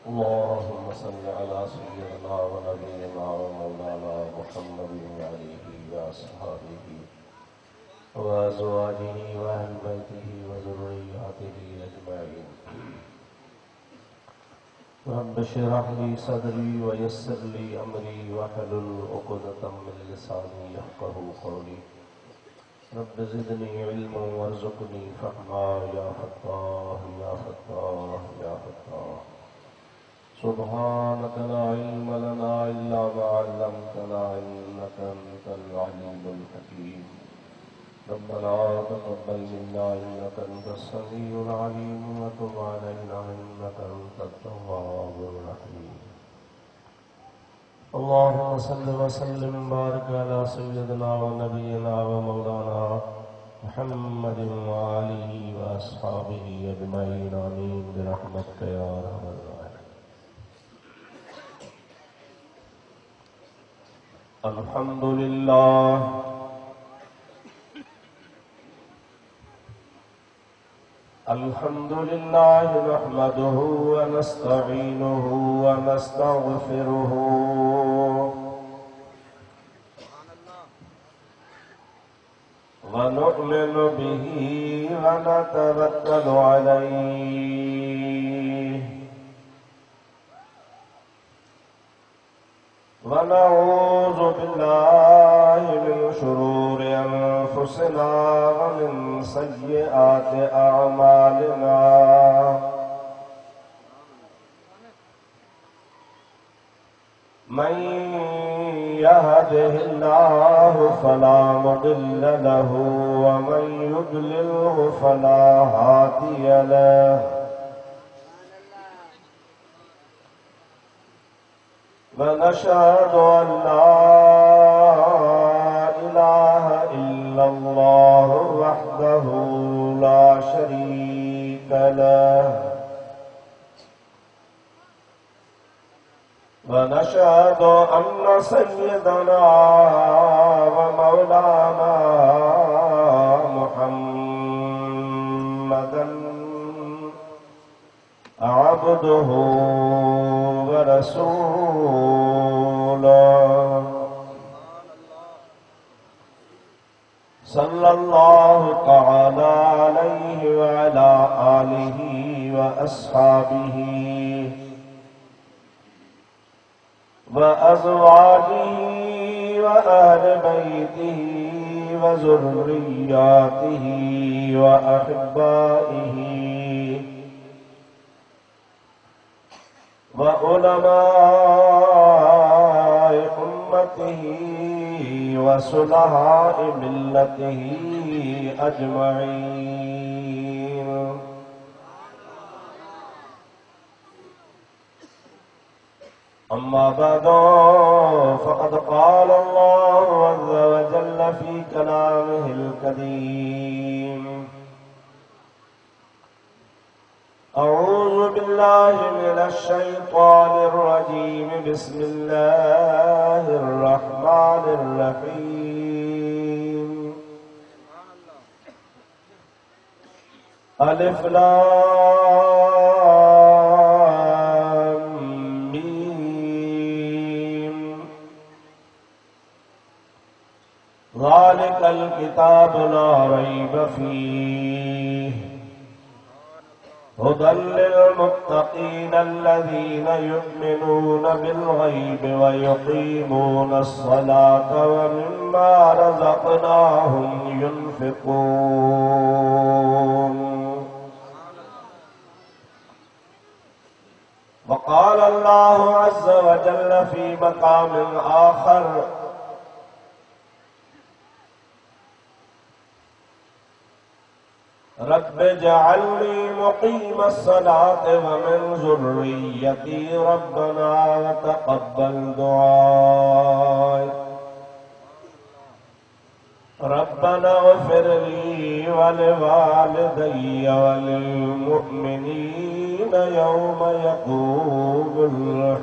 اللهم صل على سيدنا ونبينا ومولانا محمد وآله وأصحابه وأزواجه وأهل بيته وذرياته أجمعين. رب اشرح لي صدري ويسر لي أمري واحلل عقدة من لساني يفقهوا قولي. رب زدني علما وارزقني فهما يا فتاح يا فتاح يا فتاح. سبحانك لا علم لنا إلا ما علمتنا إنك أنت العليم الحكيم. ربنا تقبل منا إنك أنت السميع العليم وتب علينا إنك أنت التواب الرحيم. اللهم صل وسلم وبارك على سيدنا ونبينا ومولانا محمد وآله وأصحابه أجمعين آمين برحمتك يا أرحم الراحمين. الحمد لله نحمده ونستعينه ونستغفره ونؤمن به ونتوكل عليه ونعوذ بالله من شرور أنفسنا ومن سيئات أعمالنا. من يهده الله فلا مضل له ومن يضلله فلا هادي له. ونشهد أن لا إله إلا الله وحده لا شريك له. ونشهد أن سيدنا ومولانا محمدا عبده ورسوله صلى الله تعالى عليه وعلى آله وأصحابه وأزواجه وأهل بيته وذرياته وأحبائه وعلماء أمته وصلحاء ملته أجمعين. أما بعد فقد قال الله عز وجل في كلامه الكريم: أعوذ بالله من الشيطان الرجيم. بسم الله الرحمن الرحيم. ألف لام ميم. ذلك الكتاب لا ريب فيه هدى للمتقين الذين يؤمنون بالغيب ويقيمون الصلاة ومما رزقناهم ينفقون. وقال الله عز وجل في مقام آخر: رب اجعلني مقيم الصلاة ومن ذريتي ربنا وتقبل دعائي. ربنا اغفر لي ولوالدي وللمؤمنين يوم يقوم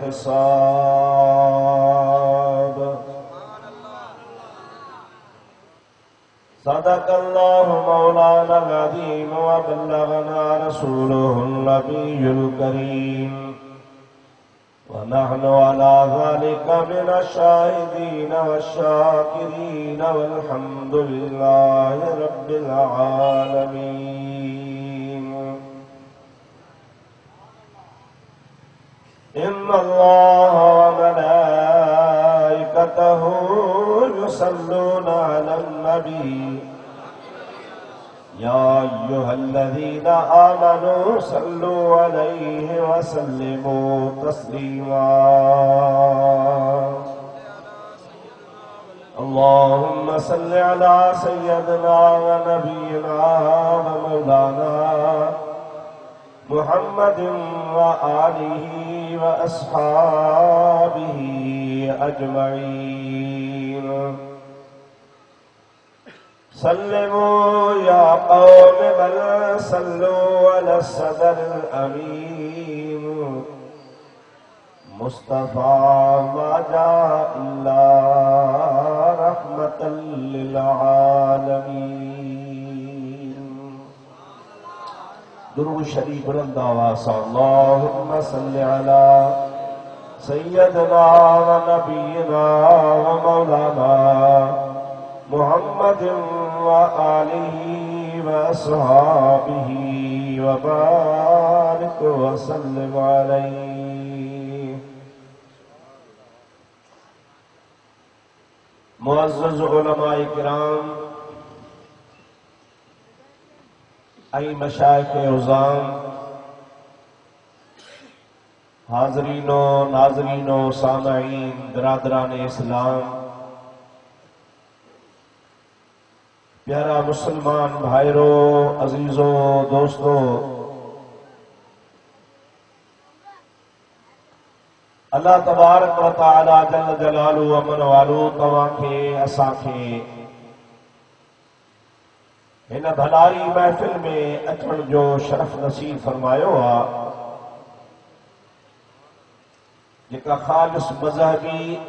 الحساب. صدق الله مولانا العظيم وبلغنا رسوله النبي الكريم ونحن على ذلك من الشاهدين والشاكرين والحمد لله رب العالمين. إن الله وملائكته يصلون على النبي يا أيها الذين آمنوا صلوا عليه وسلموا تسليما. اللهم صل على سيدنا ونبينا ومولانا محمد وآله وأصحابه أجمعين. سلموا يا قوم بل صلوا على الصدر الأمين مصطفى ما جاء إلا رحمة للعالمين. درود شریف بلند آواز اللهم صل على سيدنا ونبينا ومولانا محمد وآله وأصحابه وبارك وسلم عليه. معزز علماء کرام، ای مشائخ عظام، حاضرین و ناظرین و سامعین، برادران اسلام، پیارا مسلمان بھائیرو، عزیزو، دوستو، اللہ تبارک و تعالی جل جلالو امن والو تواں کے اساں کے ہن بھلاری محفل میں اچھن جو شرف نصیب فرمایو آ، جکا خالص مذہبی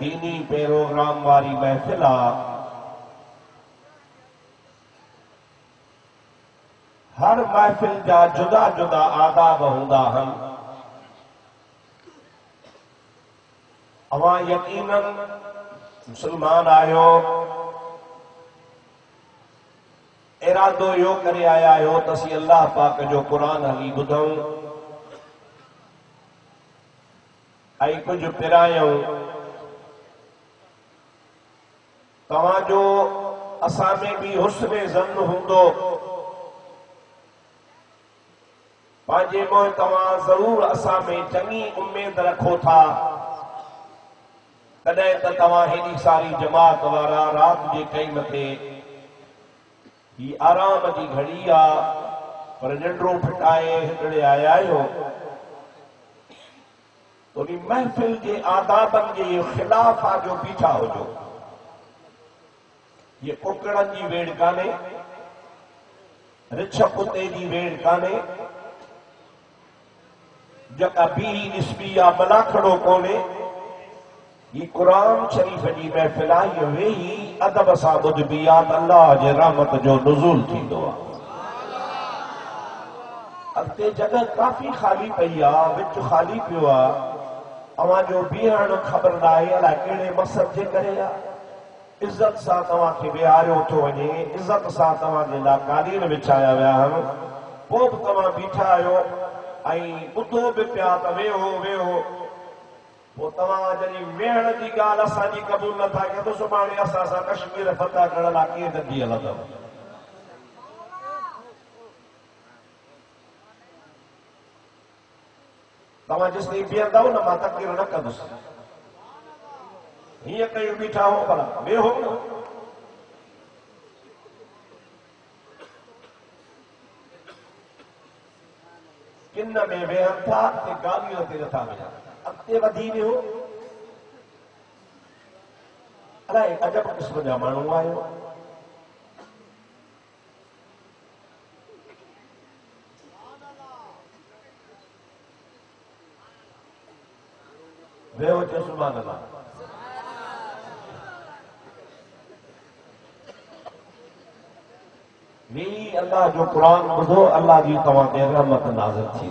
دینی پروگرام واری محفل آ. ہر محفل جا جدا جدا آداب ہوندا ہن. اواں یقیناً مسلمان آیو، ارادو یو کرے آیا ہو تسی اللہ پاک جو قرآن ہلی بدھوں ای کچھ پرایوں تواں جو اساں میں بھی حسن ظن ہوندو پانجے موئے تواں ضرور اساں میں چنگی امید رکھو تھا. کدے تا تواں ہیڈی ساری جماعت وارا رات جے ٹائم تے ہی آرام جی گھڑی آ پر ننڈرو پھٹائے ہکڑے آیا ہو تو محفل کے آدابن کے خلاف آ جو پیچھا ہو جو. یہ ککڑن جی ویڑ کانے، رچھ کتے جی ویڑ کانے، جکا بھی نسبی یا ملاکھڑو کونے. یہ قرآن شریف جی محفل آئی وہی ادب سا بدھ بیات اللہ جے رحمت جو نزول تھی دعا. اگتے جگہ کافی خالی پئی آ، وچ خالی پیو آ. اواں جو بیہن خبر ناہے الا کیڑے مقصد جے کرے آ. عزت سا تواں کے بیہاریو تو ونے، عزت سا تواں جے لا قالین وچھایا ویا ہن، پوپ تواں بیٹھا آیو ائیں بدھو بھی پیا ت ویہو وہ تمام جنی ویڑ دی گال اساں جی قبول نہ تھا کہ تو سبحانے اساں سا کشمیر فتح کرن لا کی دندی ہلدا. تمام جس نے بیٹھا ہو نہ ما تقریر نہ کدس یہ کہیں بیٹھا ہو بلا وے ہو کن میں ویہن تھا تے گالیوں تے نتھا ملا. اگتے ودھی ویو الائے عجب قسم جا مانو آیو. ویو چے سبحان اللہ. وی اللہ جو قرآن بدھو اللہ جی تواں تے رحمت نازل تھی.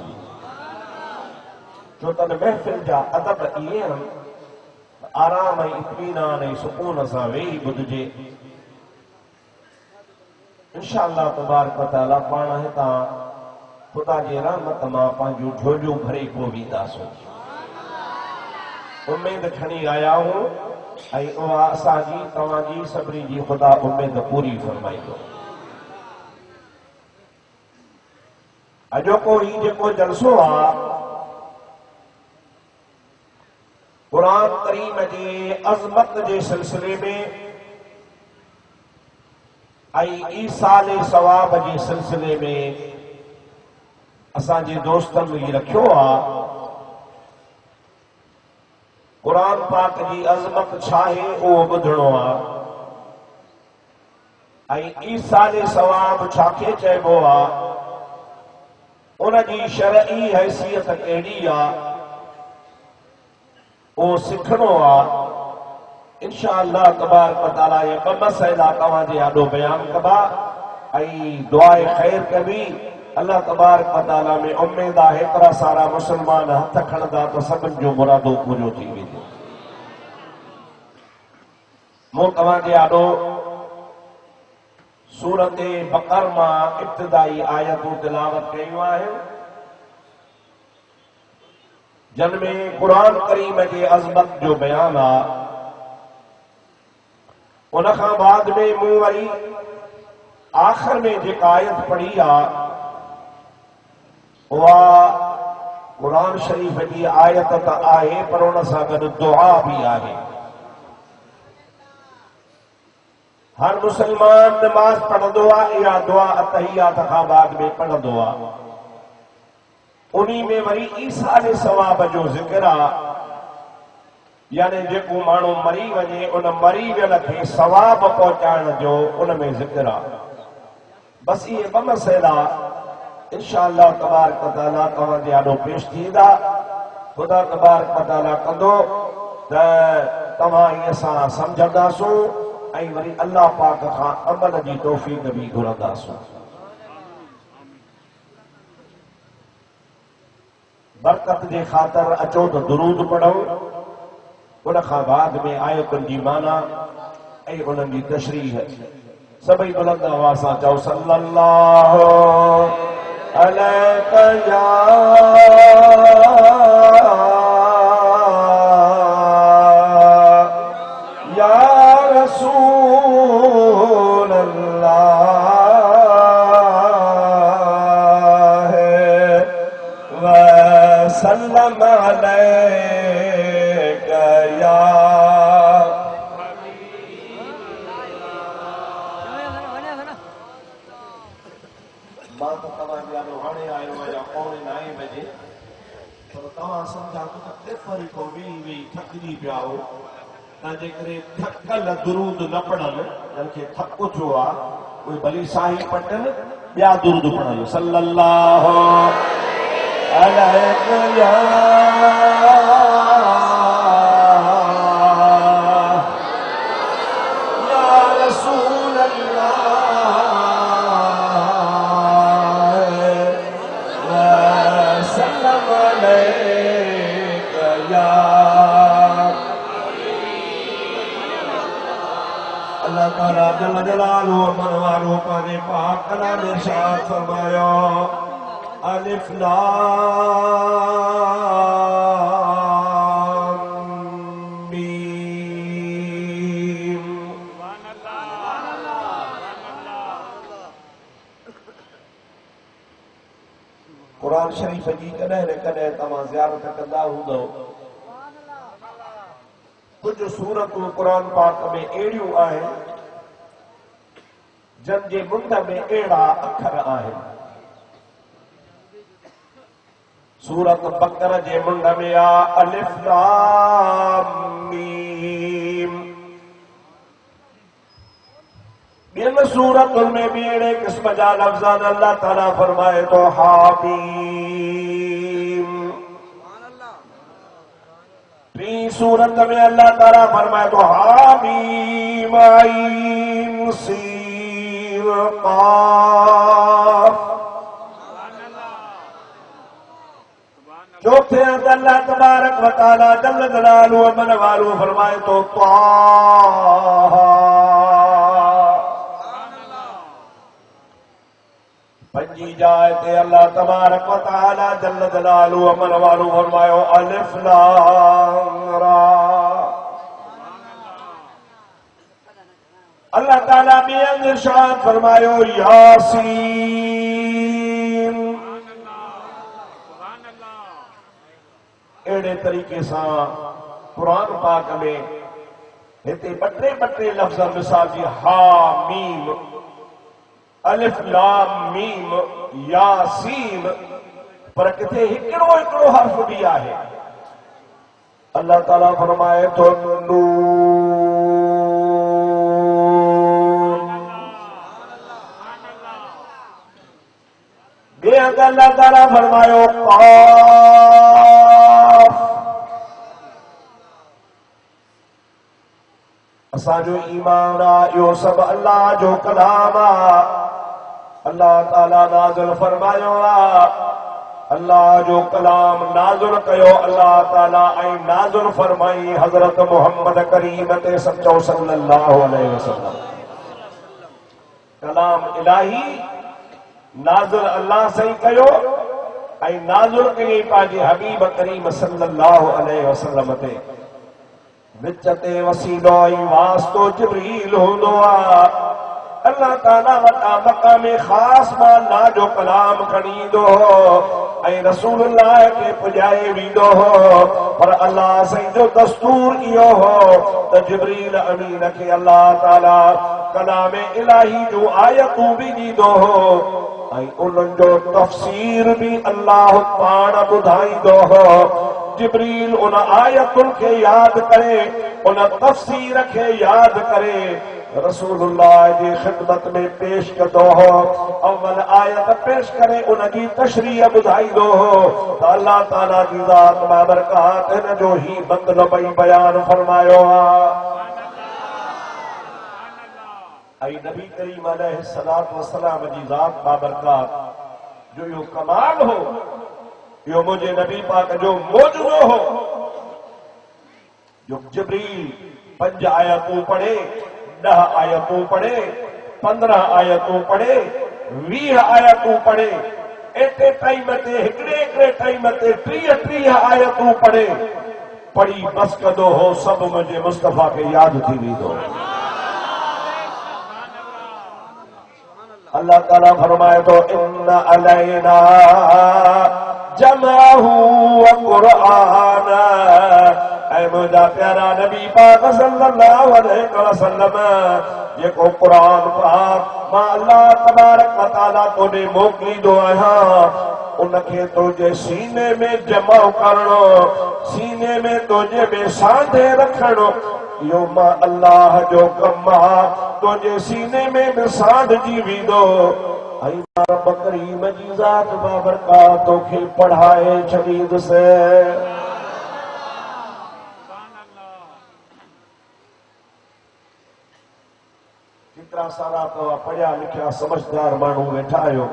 جو تن محفل جا ادب یہ ہم آرام اطمینان سکون سا وہی بدھجے انشاءاللہ تبارک و تعالی پانا ہے تا خدا جی رحمت ماں پانجو جھوجو بھرے کو بھی داسو امید کھنی آیا ہوں اے اوہ اسا جی تواں جی صبری جی خدا امید پوری فرمائی دو اجو کو ہی جکو جلسو آ قرآن کریم جے عظمت جے سلسلے میں ایصال ثواب جے سلسلے میں اساں جے دوستن میں رکھیو آ قرآن پاک جی عظمت چھاہے او بدھڑو آ ایصال ثواب چھاکے چیبو آ ان جی شرعی حیثیت کیڑی آ او سکھنو آ انشاءاللہ تبارک و تعالی یہ مسئلہ تواں جے آڈو بیان کبا دعائے خیر کبھی اللہ تبارک و تعالی میں امید ہے ترا سارا مسلمان ہتھ کھڑدا تو سبن جو مرادو پورو تھی ویندو مو تواں جے آڈو سورت بقر ماں ابتدائی آیتوں تلاوت کیوں آئیں جن میں قرآن کریم کے عظمت جو بیان آ ان کا بعد میں منہ وری آخر میں جو آیت پڑھی آ وہ قرآن شریف کی آیت تا آئے پر ان سا گڈ دعا بھی آئے ہر مسلمان نماز پڑھ دعا یا دعا اتحیات کا بعد میں پڑھ دعا انہی میں وری ایصال ثواب جو ذکر آ یعنی جیکو مانو مری وجے ان مری ویل کے ثواب پہنچائن جو ان میں ذکر آ بس یہ ب مسئلہ انشاءاللہ تبارک و تعالی تواں جے آڈو پیش تھیندا خدا تبارک و تعالی کندو تے تواں یہ سا سمجھدا سو ائی وری اللہ پاک خان عمل جی توفیق بھی گھردا سو برکت جے خاطر اچو تو درود پڑھو ان کا بعد میں آیتن جی مانا اے انہن جی تشریح ہے سبھی بلند آوازاں چاہو صلی اللہ علیہ یا رسول اللہ وسلم علیک یا بات تمام یادو ہانے آئے یا پونے 9 بجے پر تمام سمجھا تو تکفری کو بھی تھکدی پیا ہو تاجے کرے تھکل درود نہ پڑھن جنکے تھکو جو آ کوئی بلی ساہی پٹن بیا درود پڑھن صلی اللہ علیہ یا رسول اللہ وسلم علیک یا اللہ تعالیٰ جل جلالہ منوالو پانے پاک کلام ارشاد فرمایا الف لام میم قرآن شریف جی کدیں نہ کدیں تمام زیارت کندا ہوندا کچھ سورتوں قرآن پاک میں ایڑیوں آئیں جن جے منڈ میں ایڑا اکھر آئیں سورت بقر جے منڈ میں آ الف لام میم بین سورت میں بیڑے قسم جا لفظان اللہ تعالیٰ فرمائے تو حامیم پی سورت میں اللہ تعالیٰ فرمائے تو حامیم عین سین قاف چوتھے اندر اللہ تبارک و تعالی جل جلالہ و من والو فرمائے تو پنجی جائے تے اللہ تبارک و تعالی جل جلالہ و من والو فرمائے الف لام را. اللہ تعالیٰ بھی ارشاد فرمائے یاسین. ایڑے طریقے سے قرآن پاک میں ہتے بٹے بٹے لفظ مثال جی ہا میم الف لام میم یاسین پر کتے ہکڑو ہکڑو حرف دیا ہے. اللہ تعالیٰ فرمائے تو اللہ تعالیٰ فرمایا قاف. اسا جو ایمان آئیو سب اللہ جو کلام اللہ تعالیٰ نازل فرمایا اللہ جو کلام نازل کیو اللہ تعالیٰ ای نازل فرمائی حضرت محمد کریم تے سچو صلی اللہ علیہ وسلم. کلام الہی نازل اللہ سے کیو ای نازل کئی پاجی حبیب کریم صلی اللہ علیہ وسلم تے وچتے وسیلو ای واسطو جبریل ہوندو اللہ تعالیٰ وطا مقام خاص مانا جو کلام کھنی دو اے رسول اللہ کے پجائے بھی دو پر اللہ سے جو دستور کیو ہو تو جبریل امین کے اللہ تعالیٰ کلام الہی جو آیتوں بھی دی دو اے انہوں جو تفسیر بھی اللہ پانا بدھائی دو جبریل ان آیتوں کے یاد کرے ان تفسیر کے یاد کرے رسول اللہ کی خدمت میں پیش کر دو اول آیت پیش کرے ان کی تشریح بدھائی دو تو اللہ تعالیٰ کی ذات بابرکات ہے جو ہی بند نبی بیان فرمایو اے نبی کریم علیہ السلام کی ذات بابرکات جو یہ کمال ہو یہ مجھے نبی پاک جو موجود ہو جو جبریل 5 آیتوں پڑھے 10 آیتوں پڑھے 15 آیتوں پڑھے 20 آیتوں پڑھے ایتے ٹائم تے ہکڑے ٹائم تے 30 آیتوں پڑھے پڑھی بس کدو ہو سب مجھے مصطفیٰ کے یاد تھی بھی دو. اللہ تعالیٰ فرمائے تو ان علینا جمعہ و قرآن اے مجھا پیارا نبی پاک صلی اللہ علیہ وسلم یہ کو قرآن پاک ماں اللہ تبارک و تعالیٰ تو نے موکلی دو آیا انکے تجھے سینے میں جمع کرنو سینے میں تجھے بے ساندھے رکھنو یوم اللہ جو کما تجھے سینے میں بے ساندھ جیوی دو اے رب کریم جی ذات بابرکاتوں کی پڑھائے شدید سے جتنا سارا تو پڑھیا لکھیا سمجھدار مانو بیٹھا ہو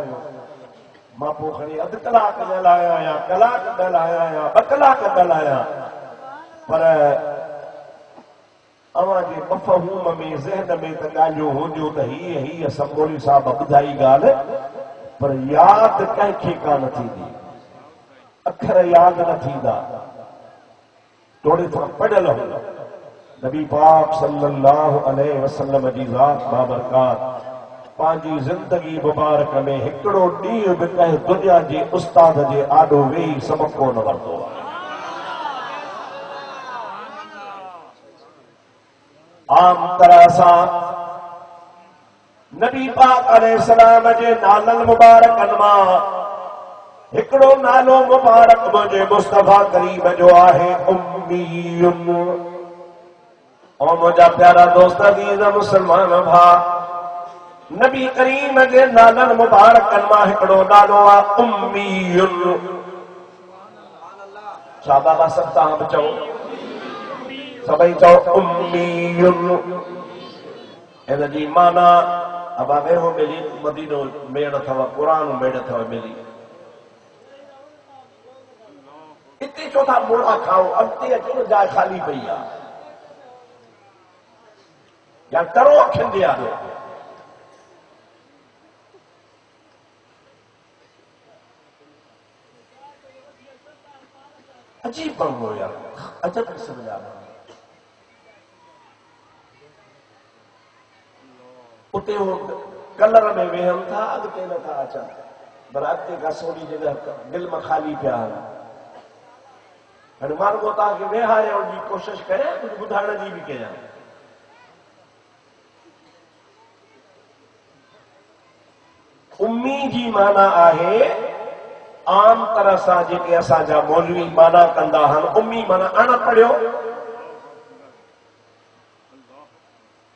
ماں پوکھنی ادھ کلاک دلایا یا کلاک دلایا یا بکلاک دلایا پر اواں جی مفہوم میں ذہن میں تکالیوں ہو جو ہی اسمبلی صاحب بدھائی گال پر یاد کنکھی کان تھی دی اکھر یاد نہ تھی دا توڑے تھا پڑھل ہو نبی پاک صلی اللہ علیہ وسلم جی ذات بابرکات پانچی زندگی مبارک میں ہکڑو ڈیو بکہ دنیا جی استاد جی آڈو وی سبق کو نور دو عام طرح سا نبی پاک علیہ السلام جے نالل مبارک انما ہکڑو نالو مبارک مجھے مصطفیٰ کریم جو آہے امیون اور مجھا پیارا دوست عزیز مسلمان بھا نبی کریم جے نالل مبارک انما ہکڑو نالو امیون شاہ بابا سب تاں بچو سبھی چاہو امیون اینا جی مانا ابا میرو ملی مدینو میڑ تھا قرآن میڑ تھا ملی چوتھا موڑا کھاؤ اگتے اچھو جائے خالی پئی یا ٹرو کھندیا عجیب بنو یار عجب قسم جا اتے وہ کلر میں وہم تھا اگتے نہ تھا اچھا برابطے کا سوڑی جگہ دل میں خالی پیار ہنمان کو تھا کہ وہ ہارے ان کی کوشش کرے کچھ بدھانا جی بھی کیا امی جی مانا آہے عام طرح سا جے کہ اسا جا مولوی مانا کندا ہن امی مانا انا پڑھیو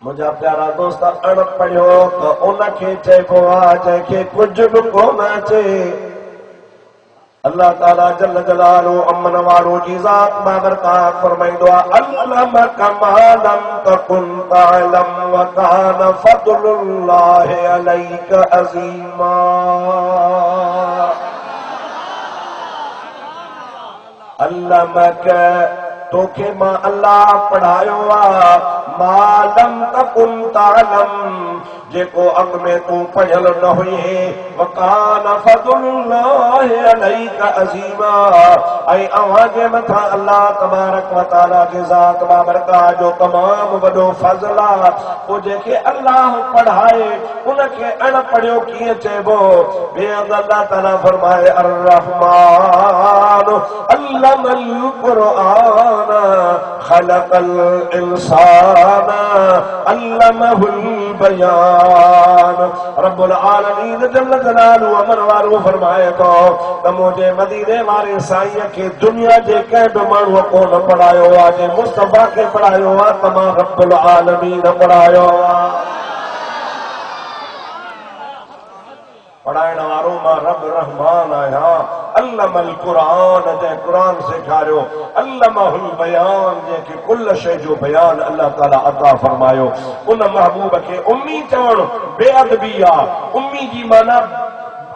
مجھا پیارا دوستا اڑ پڑھو تو انہ کے چے بوا جے کے کچھ کو نہ چے اللہ تعالیٰ جل جلالو امن وارو جی ذات بابرکات فرمائی دعا علمک ما لم تکن تعلم وکان فضل اللہ علیک عظیما علمک تو کہ ماں اللہ پڑھایو ما لم تکن تعلم جے کو اگ میں تو پڑھل نہ ہوئی ہے وکان فضل اللہ علیک عظیما اے آواجے متھا اللہ تبارک و تعالی کے ذات بابرکات جو تمام وڈو فضل وہ جے کہ اللہ پڑھائے ان کے ان پڑھیو کیے چیبو بے اللہ تعالی فرمائے الرحمن علم القرآن خلق الانسان علمہ البیان رب العالمین جل جلالہ امن والو فرمائے تو مجھے مدینے والے سائیں کے دنیا جے کے بمانو کو نہ پڑھایو آجے مصطفیٰ کے پڑھایو تمام رب العالمین پڑھایو پڑھائے نواروں ماں رب رحمان آیا علم القرآن جے قرآن سکھاریو علمہ البیان جے کہ کل شے جو بیان اللہ تعالیٰ عطا فرمایو ان محبوب کے امی چون بے ادبیہ امی جی مانا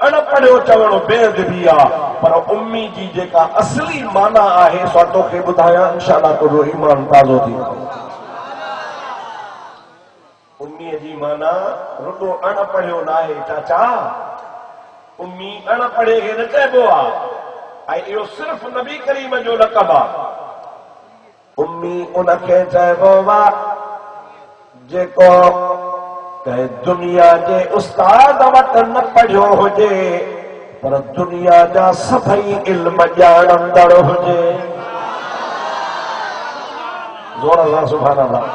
ان پڑھو چون بے ادبیہ پر امی جی جے کا اصلی مانا آہے سواتوں کے بتایا انشاءاللہ تو وہ ایمان تازو تھی امی جی مانا رٹو ان پڑھو نائے چاچا امی ان پڑھے گے نہ چاہبو یہ صرف نبی کریم جو لقب امی ان کے چاہبو جے کو کہ دنیا جے استاد وٹ نہ پڑھو ہوجے پر دنیا جا سبھی علم جاندڑ ہوجے زور اللہ سبحان اللہ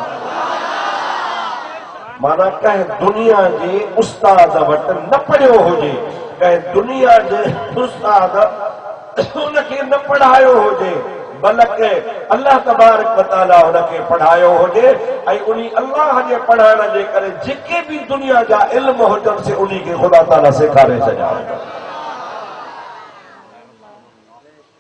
مانا کہ دنیا جے استاد وٹ نہ پڑھو ہوجے کہ دنیا جے استاد ان کے نہ پڑھایو ہوجے بلکہ اللہ تبارک و تعالیٰ ان کے پڑھایو ہوجے اے انہی اللہ جے پڑھانا جے کرے جکے بھی دنیا جا علم ہوجن سے انہی کے خدا تعالیٰ سکھارے سجا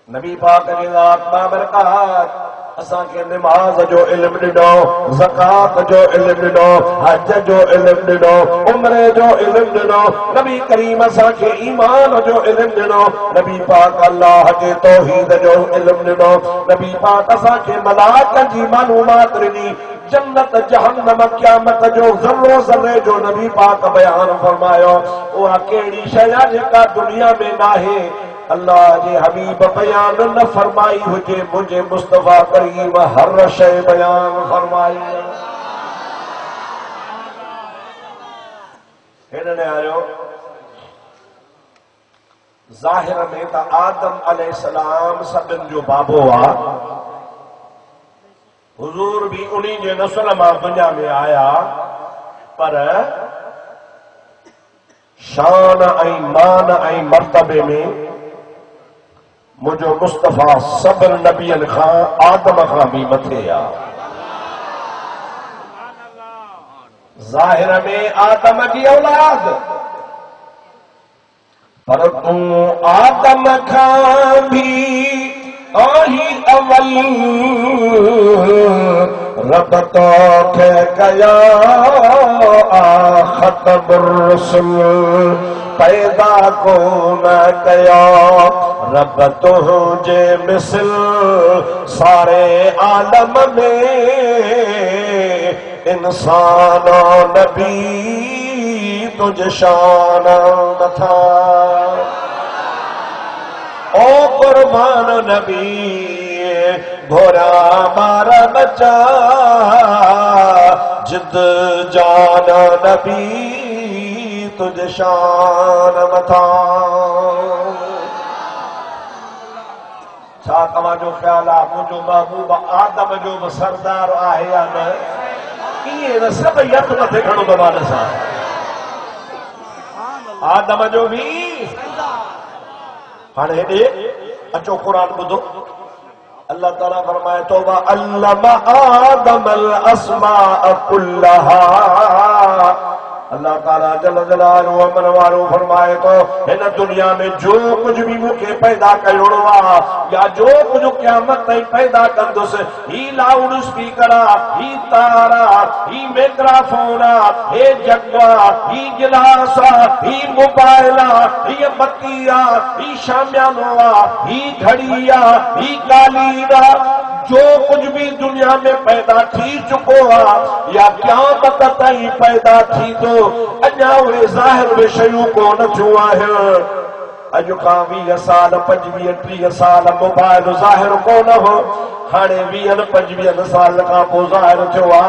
نبی پاک کے ذات بابرکات اساں کے نماز جو علم ڈنو زکات جو علم ڈنو حج جو علم ڈنو عمرے جو علم ڈنو نبی کریم اساں کے ایمان جو علم ڈنو نبی پاک اللہ کے توحید جو علم ڈنو نبی پاک اساں کے ملائکہ جی معلومات ڈنی جنت جہنم قیامت جو ذرو ذرے جو نبی پاک بیان فرمایا وہ کیڑی شے جکا دنیا میں ناہے اللہ جی حبیب بیان نہ فرمائی ہوجے مجھے مصطفیٰ کریم ہر شے بیان فرمائی ہننے آئیو ظاہر میں تا آدم علیہ السلام سبن جو بابو حضور بھی انہی جو نسل ماں دنیا میں آیا پر شان ای مان ای مرتبے میں مجھو مصطفیٰ صبر نبی خان آدم خان بھی متھے ظاہر میں آدم کی اولاد پر تم آدم خان بھی آہی اول رب تو کہ گیا ختم الرسل پیدا کو نہ کیا رب تجھے مثل سارے عالم میں انسان و نبی تجھ شان نہ تھا او قربان نبی گھوڑا مارا بچا جد جان نبی تجھ شان متھا چھا تمہاں جو خیال ہے مجھو محبوب آدم جو سردار آئے یا نہ یہ سب یت متھے کھڑو بمان سا آدم جو بھی ہانے دے اچھو قرآن بدھو اللہ تعالیٰ فرمائے توبہ علم آدم الاسماء کلہا اللہ تعالیٰ جل جلالہ ومن والو فرمائے تو ان دنیا میں جو کچھ بھی مکے پیدا کروا یا جو کچھ قیامت تئی پیدا کندس ہی لاؤڈ سپیکرا ہی تارا ہی میکرافونا ہی جگوا ہی گلاسا ہی موبائلا ہی بتیا ہی شامیانوا ہی گھڑیا ہی کالینا جو کچھ بھی دنیا میں پیدا تھی چکو یا قیامت تئی پیدا تھی تو اجا ہوئے ظاہر ہوئے شیوں کو نہ چھوا ہے اجو کا 20 سال 25-30 سال موبائل ظاہر کو نہ ہو ہانے 20-25 سال کا پو ظاہر چھوا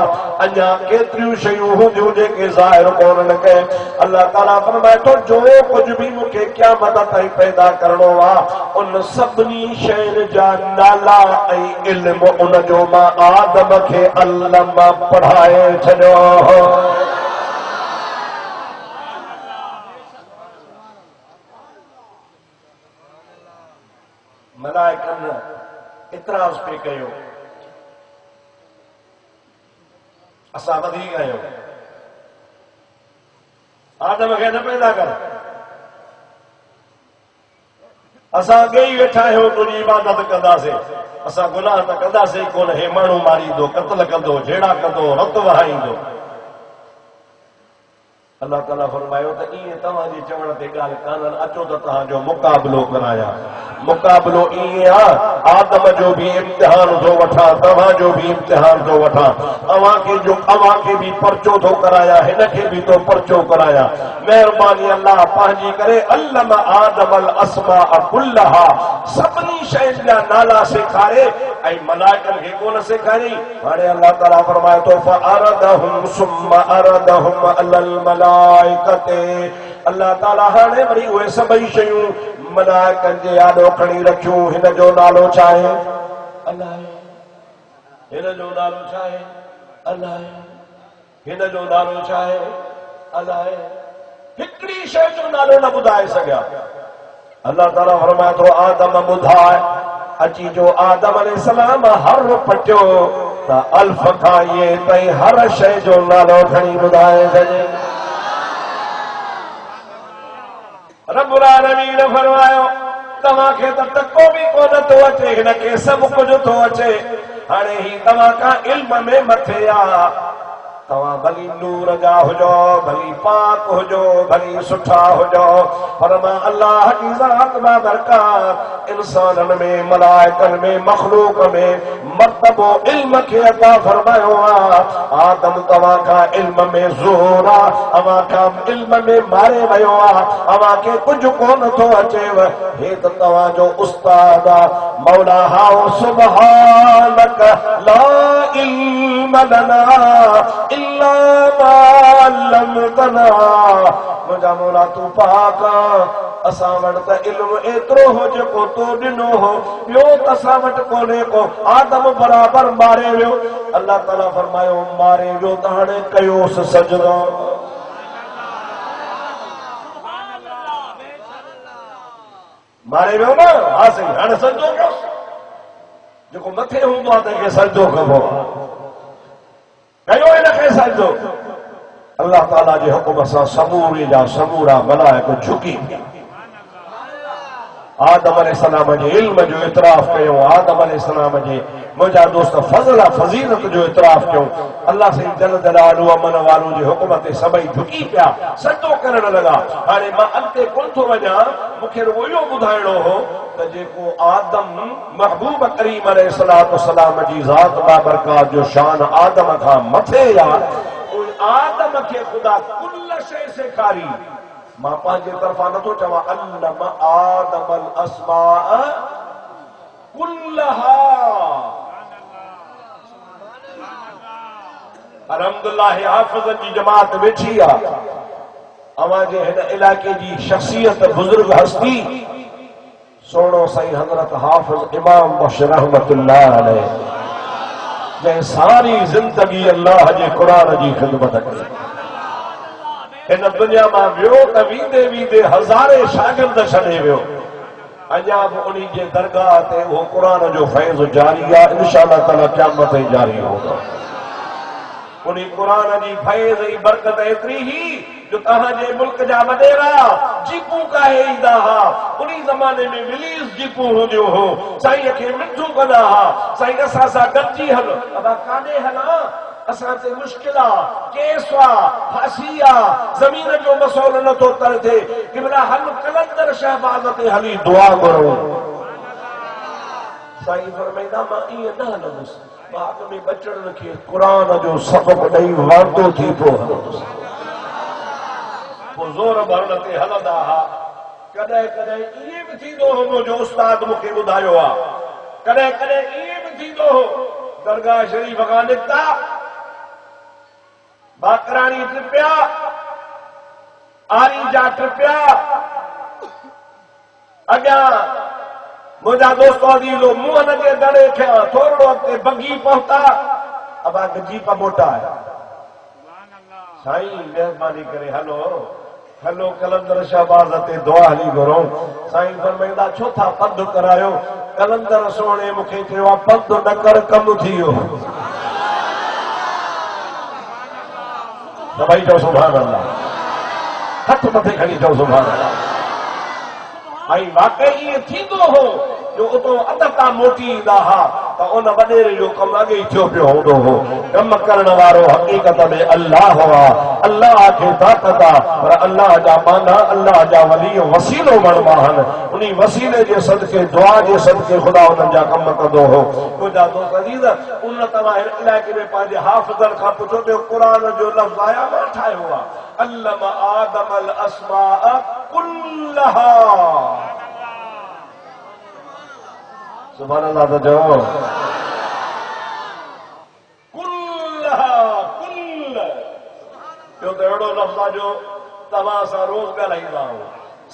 اجا کیتریوں شیوں ہوں جو جے کے ظاہر کو نہ لگے اللہ تعالیٰ فرمائے تو جو کچھ بھی مکے قیامت تئی پیدا کرنو ان سبنی شہر جا نالا ای علم ان جو ماں آدم کے علم پڑھائے چھڑو ملائکن اعتراض پہ کہو اسا ودھی گئے آدم کے نہ پیدا کر اسا گئی ویٹھا ہو تجھی عبادت کندا سے اسا گناہ تا کندا سے کون ہے مانو ماری دو قتل کندو جھیڑا کندو رت وہائیندو اللہ تعالیٰ فرمائے تو یہ تمہاں جی چوڑ تے گال کانن اچو تو تہاں جو مقابلو کرایا مقابلو یہ آدم جو بھی امتحان تو وٹھا تمہاں جو بھی امتحان تو وٹھا اواں کے بھی پرچو تو کرایا ہن کے بھی تو پرچو کرایا مہربانی اللہ پانجی کرے علم آدم الاسماء کلھا سبنی شیء جا نالا سکھارے اے ملائکن کے کون سکھاری ہانے اللہ تعالیٰ فرمائے تو فاردہم ثم اردہم علی الملائکتے اللہ تعالیٰ ہانے مری ہوئے سبئی شیوں ملائکن جے آڈو کھڑی رکھوں ہن جو نالو چاہے اللہ ہن جو نالو چاہے اللہ ہن جو نالو چاہے اللہ ہکڑی شے جو نالو نہ بدھائے سگیا اللہ تعالیٰ فرمایا تو آدم بدھائے اچھی جو آدم علیہ السلام ہر پٹیو تا الف کھائیے تئی ہر شے جو نالو کھڑی بدھائے سگے رب العالمین فرمایا تمہاں کے تکو بھی کو نہ تو اچے نہ کہ سب کچھ تو اچے ہانے ہی تمہاں کا علم میں متھے آ تمہاں بھلی نور جا ہو جو بھلی پاک ہو جو بھلی سٹھا ہو جو فرما اللہ کی ذات با برکات انسانن میں ملائکن میں مخلوق میں مرتب و علم کے عطا فرمایا آدم تمہاں کا علم میں زورا اما کا علم میں مارے ویو اما کے کچھ کون تو اچے ہے تو تمہاں جو استاد مولا ہاؤ سبحانک لا علم لنا الا ما علمتنا مجھا مولا تو پاکا اساں وٹ علم ایترو ہو جکو تو ڈنو ہو ٻیو اساں وٹ کونے کو آدم برابر مارے ویو اللہ تعالیٰ فرمایا مارے ویو تانے کیوس سجدہ مارے ویو نا حاصل ہن سجدو کیو جکو متھے ہوندو آتے کہ سجدو کبو کہو ان کے سجدو اللہ تعالیٰ جے حکم سا سموری جا سمورا ملائک جھکی آدم علیہ السلام جے علم جو اعتراف کیو آدم علیہ السلام جے مجھا دوست فضل فضیلت جو اعتراف کیوں اللہ سے جل جلالہ امن والو جی حکومت سبئی جھکی پیا سجدو کرن لگا ہانے ماں اگتے کون تھو وجا مکھے وہ ٻدھائڻو ہو تے جيڪو آدم محبوب کریم علیہ الصلوۃ والسلام جی ذات بابرکات جو شان آدم کھا مٿے یا آدم کے خدا کل شے سيکاري ماں پانچے طرفا نہ تو چوا علم آدم الاسماء كلها الحمدللہ حافظ جی جماعت بیٹھی آ اواں جے ہن علاقے جی شخصیت بزرگ ہستی سوڑو سائی حضرت حافظ امام بخش رحمت اللہ علیہ جے ساری زندگی اللہ جے قرآن جی خدمت کری ہن دنیا ماں ویو تے ویندے ویندے ہزارے شاگرد چھڈے ویو اجا بھی انہی جے درگاہ تے وہ قرآن جو فیض جاری ہے انشاءاللہ تعالی قیامت جاری ہوگا انہی قرآن جی فیض ای برکت اتری ہی جو تہاں جے ملک جا وڈیرا جیپو کا ہے ایدا ہا انہی زمانے میں ولیز جیپو ہو جو ہو سائیں کے مٹھو کنا ہا سائیں اسا سا گچی ہل ابا کانے ہلا اساں تے مشکلا کیسوا پھاسیا زمین جو مسئلہ نہ تو تر تھے کہ بلا ہم کلندر شہباز تے ہلی دعا کرو سائیں فرمائدا ما ای نہ لمس بعد میں بچڑ کے قرآن جو سبق ڈئی وانٹو تھی پو وہ زور بھرنتے ہلدا ہا کدے کدے یہ بھی تھی دو ہو جو استاد مکھے ٻدھايو آ کدے کدے یہ بھی تھی دو درگاہ شریف کا نکتا باقرانی ٹرپیا آری جا ٹرپیا اگیا مجھا دوستو عزیزو منہ نہ دڑے کھیا تھوڑو اگتے بگی پہنچتا اب آگے جیپا موٹا ہے سائیں مہربانی کرے ہلو ہلو کلندر شہباز تے دعا ہلی کرو سائیں فرمائدا چھو تھا پد کرایو کلندر سونے مکھے چوا پد نہ کر کم تھیو سبھائی جو سبحان اللہ ہاتھ متھے کھڑی جو سبحان اللہ آئی واقعی یہ تھی دو ہو جو اتو ادتا موٹی دا ہا تا ان وڈیرے جو کم اگے تھيو پيو ہوندو ہو کم کرن وارو حقیقت میں اللہ ہوا اللہ کے طاقت پر اللہ جا مانا اللہ جا ولی وسیلو بنواہن انہی وسیلے جے صدقے دعا جے صدقے خدا انہاں جا کم کندو ہو تو جا دوست عزیز ان تمام علاقے میں پانجے حافظن کا پوچھو تے قرآن جو لفظ آیا ما ٹھائے ہوا علم آدم الاسماء كلها سبحان اللہ تو جو کل جو دیڑو لفظہ جو تماسا روز کا لائندہ ہوں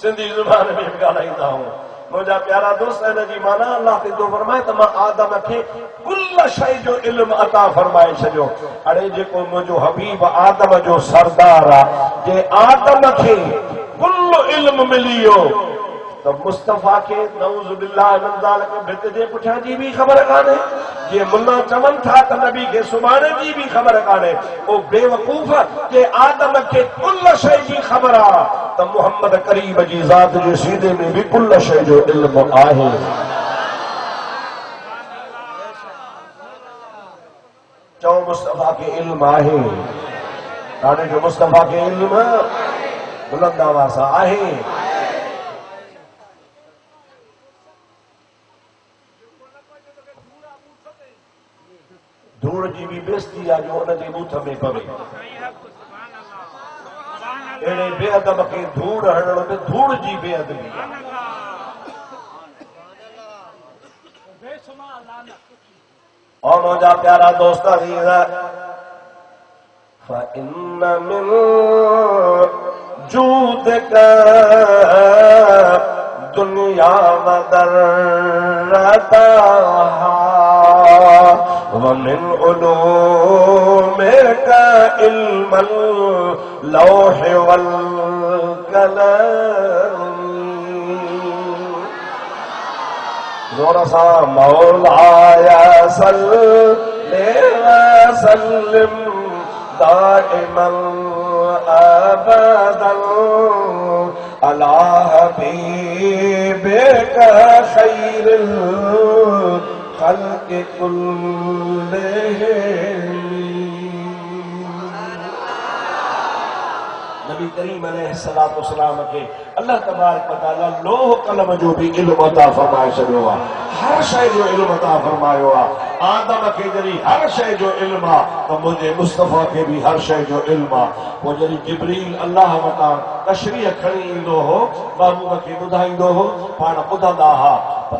سندھی زبان میں کا لائندہ ہوں مجھا پیارا دوست ہے جی مانا اللہ تے تو فرمائے تما آدم کے کل شے جو علم عطا فرمائے چھجو اڑے جے کو مجھو حبیب آدم جو سردار جے آدم کے کل علم ملیو تو مصطفیٰ کے نعوذ باللہ من ذالک بھت دے پٹھا جی بھی خبر کانے یہ منا چمن تھا تو نبی کے سبحانے جی بھی خبر کانے او بے وقوف کہ آدم کے کل شے جی خبر آ تو محمد کریم جی ذات جو سیدھے میں بھی کل شے جو علم آہے جو مصطفیٰ کے علم آہے کانے جو مصطفیٰ کے علم بلند آوازہ آہے دھوڑ جی بھی بیستی آ جو انہ جی بوتھ میں پوے اڑے بے ادب کے دھوڑ ہڑڑ میں دھوڑ جی بے ادبی اور مجھا پیارا دوست عزیز فَإِنَّ مِن جُودِكَ دُنْيَا وَدَرَّتَهَا ومن علومك علم اللوح والقلم زور سا مولایا صلی وسلم دائما ابدا على حبيبك خير الخلق الخلق كلهم. نبی کریم علیہ السلام کے اللہ تبارک و تعالی لوح قلم جو بھی علم عطا فرمائے چھڈیو آ، ہر شے جو علم عطا فرمایو آ. آدم کے ذریعے ہر شے جو علم آ، تو مجھے مصطفیٰ کے بھی ہر شے جو علم آ. وہ جڑی جبریل اللہ وٹا تشریح کھڑی ایندو ہو، محبوب کے ٻدھائیندو ہو، پاڻ ٻدھندا ہا. پر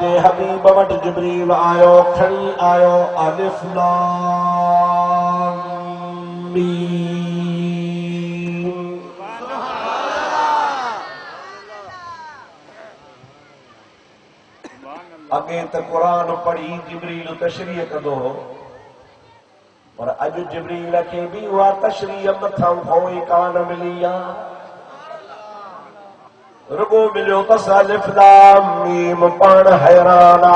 جے حبیب وٹ جبریل آیو، کھڑی آیو الف لام میم. اگے تو قرآن پڑھی جبریل تشریح کدو ہو، پر اج جبریل کے بھی ہوا تشریح متھاں کوئی کان ملی آ. رگو ملو تس الف لام میم پاڻ حیران آ.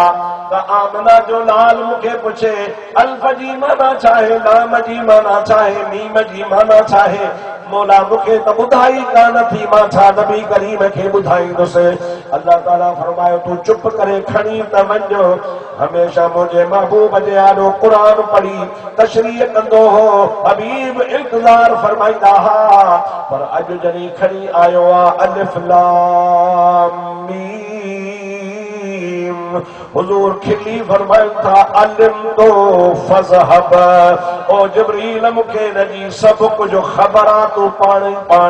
آمنہ جو لال مکھے پوچھے الف جی مانا چاہے، لام جی مانا چاہے، میم جی مانا چاہے. مولا مکھے تو بدھائی کان تھی، ماں چھا نبی کریم کے بدھائی دوسے. اللہ تعالیٰ فرمائے تو چپ کرے کھڑی توجہ، ہمیشہ مجھے محبوب جے آلو قرآن پڑھی تشریح کندو ہو. حبیب انتظار فرمائیدا ہا، پر اج جنی کھڑی آیو آ الف لام میم، حضور کھلی فرمائن تھا علم تو فضحب. او جبریل مکھے نجی سب کچھ خبرات تو پاڻ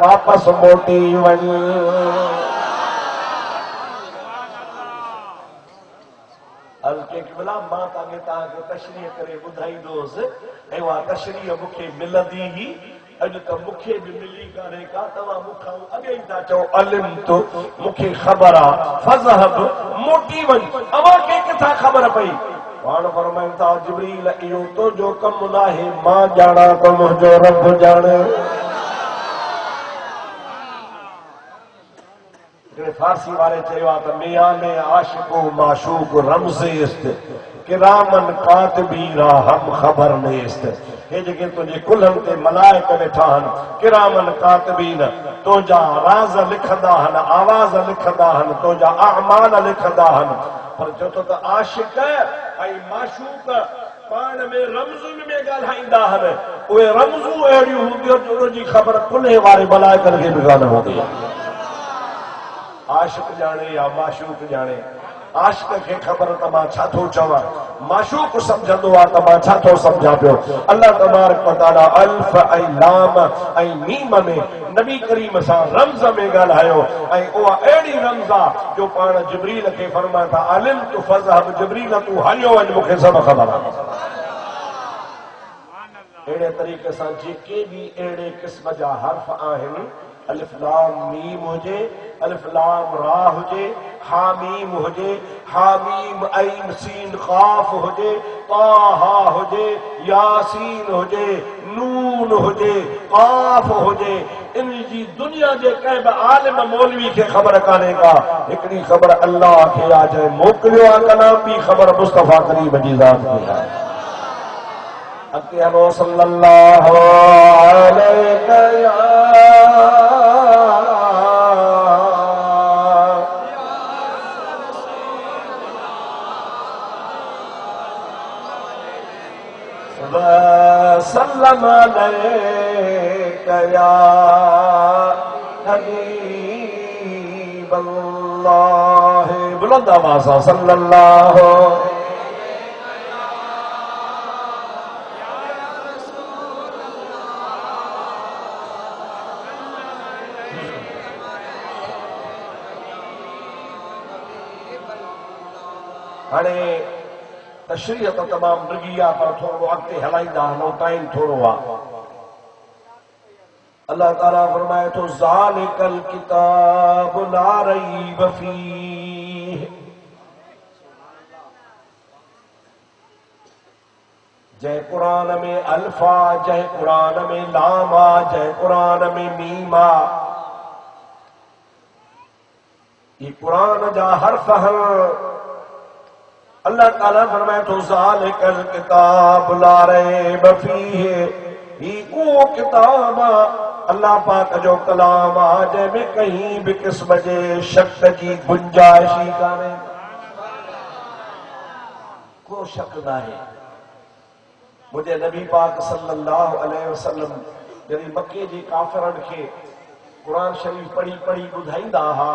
واپس موٹی وڃ. الکے قبلہ ماں تاکہ تاکہ تشریح کرے بدھائی دوز ایوا تشریح مکھے ملدی ہی. اج تو مکھے بھی ملی کانے کا تمام مکھاں اگے ہی تا چو علم تو مکھے خبرا فذهب موٹی ون. اواں کے کتھا خبر پئی؟ پاڻ فرمائن تا جبریل ایو تو جو کم ناہے ماں جانا تو مجھو رب جانے. فارسی والے چیوا تو میان عاشق و معشوق رمز است، کرامن کاتبینا ہم خبر نیست. یہ جگہ تجھے کلہن تے ملائک بیٹھا ہن، کرامن کاتبین تو جا راز لکھدا ہن، آواز لکھدا ہن، تو جا اعمال لکھدا ہن. پر جو تو عاشق ائی معشوق پاڻ میں رمزن میں ڳالهائيندا هن، اهي رمزون اهڙيون هونديون جو جي خبر کلهي واري ملائڪن کي به ڳالهه هوندي. عاشق جانے یا معشوق جانے. عاشق کے خبر تما چھا تھو چوا، معشوق سمجھندو آ تما چھا تھو سمجھا پیو. اللہ تبارک و تعالی الف ای لام ای میم میں نبی کریم سا رمز میں ڳالهايو، ۽ اها اهڙي رمز آ جو پاڻ جبريل کي فرمایا تھا علم تو فذهب جبريل تو هليو وڃ مونکي سڀ خبر آ. اهڙے طریقے سان جيڪي بھی اهڙے قسم جا حرف آهن، الف لام میم ہوجے، الف لام را ہوجے، حامیم ہوجے، حامیم عین سین قاف ہوجے، طاہا ہوجے، یاسین ہوجے، نون ہوجے، قاف ہوجے. ان جی دنیا جے کہیں با عالم مولوی کے خبر کانے کا ایکڑی خبر اللہ کے آ جائے موکلیو آ کلام بھی خبر مصطفیٰ کریم جی ذات کی ہے. اکیانو صلی اللہ علیہ یا وسلم علیک یا حبیب اللہ. بلند آواز صلی اللہ ہانے تشریح تو تمام رگیا پر تھوڑو اگتے ہلائیندہ ہنو ٹائم تھوڑو آ. اللہ تعالیٰ فرمائے تو ذالک الکتاب لا ریب فیہ. جے قرآن میں الفا، جے قرآن میں لاما، جے قرآن میں میما، یہ قرآن جا حرف ہیں. اللہ تعالیٰ فرمائے تو ذالک الکتاب لا ریب فیہ، ہی کو کتاب اللہ پاک جو کلام آجے میں کہیں بھی قسم جے شک کی گنجائشی کانے. کو شک نہ ہے مجھے نبی پاک صلی اللہ علیہ وسلم جڑی مکے جی کافرن کے قرآن شریف پڑھی پڑھی ٻدھائیندا ہا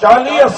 40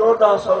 1400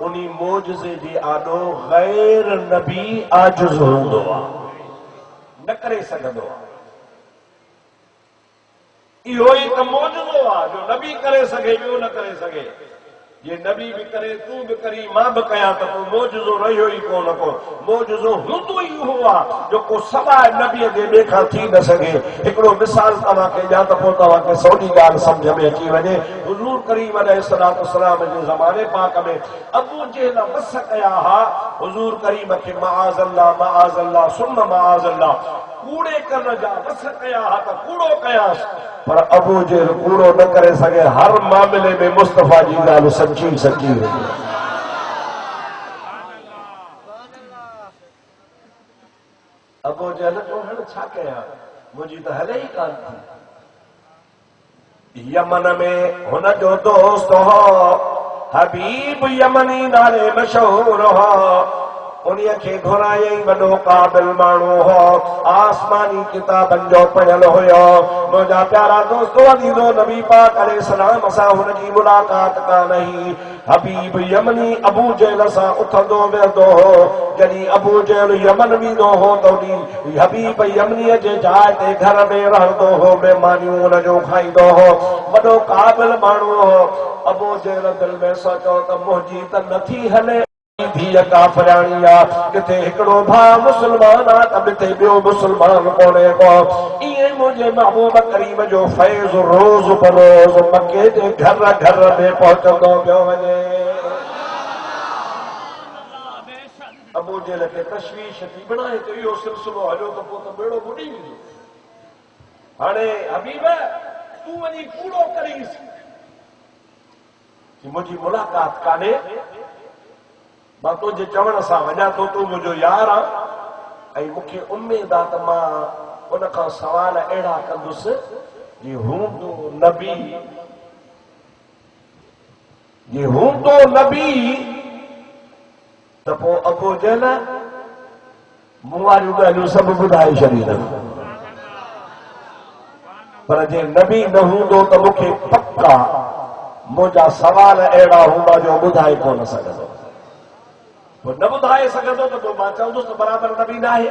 انہی موجزے جی آدھو غیر نبی عاجز ہوندو نہ کرے سکدو ایہو ہی تو موجزو جو نبی کرے سکے جو نہ کرے سکے یہ نبی بھی کرے تو بھی کری ماں بھی کیا تو موجزو رہیو ہی کو نہ کو موجزو ہوں تو ہی ہوا جو کو سوائے نبی دے دیکھا تھی نہ سکے ایکڑو مثال تمہاں کے جا تو پوتا ہوا کہ سوڑی گال سمجھ میں اچھی وجہ حضور کریم علیہ السلام کے زمانے پاک میں ابو جہل بس کیا ہا حضور کریم کے معاذ اللہ ثم معاذ اللہ کوڑے کرنا جا بس کیا ہا تو کوڑو قیاس پر ابو جہل کوڑو نہ کرے سکے ہر معاملے میں مصطفیٰ جی گال سچی سچی ہے ابو جہل تو ہن چھا کیا مجھے تو ہلے ہی کان تھی یمن میں ہن جو دوست ہو حبیب یمنی نالے مشہور ہو انہیں کے گھرائیں وڈو قابل مانو ہو آسمانی کتابن جو پڑھل ہویا مجھا پیارا دوستو عزیزو نبی پاک علیہ السلام اسا ان کی ملاقات کا نہیں حبیب یمنی ابو جہل سا اتھدو ویندو ہو جنی ابو جہل یمن بھی دو ہو تو حبیب یمنی جے جائے تے گھر میں رہندو ہو مہمانیوں ان جو کھائیندو ہو وڈو قابل مانو ہو ابو جہل دل میں سوچو تو مجھے تو نتھی ہلے دھیا کافرانیا کتے ہکڑو بھا مسلمان آتا بتے بیو مسلمان کونے کو یہ مجھے محبوب کریم جو فیض روز پر روز مکے دے گھر گھر میں پہنچو دو بیو وجے ابو جہل کے تشویش تھی بنائے تو یہ سلسلو ہلو تو پوتا بیڑو بڑی ہوئی ہانے حبیب تو ونی کوڑو کریس کہ مجھے ملاقات کانے ماں تجھے چوڑ سا وجہ تو مجھو یار آئی مکھے امید آتا ماں ان کا سوال ایڑا کندس یہ ہوں تو نبی تپو ابو جہل مواری گالو سب بدھائی شریر پر جے نبی نہ ہوں تو مکھے پکا مجھا سوال ایڑا ہوں جو بدھائی کو نہ سکتا وہ نہ بدھائے سکندو تو ماں چاہوں تو برابر نبی نہ ہے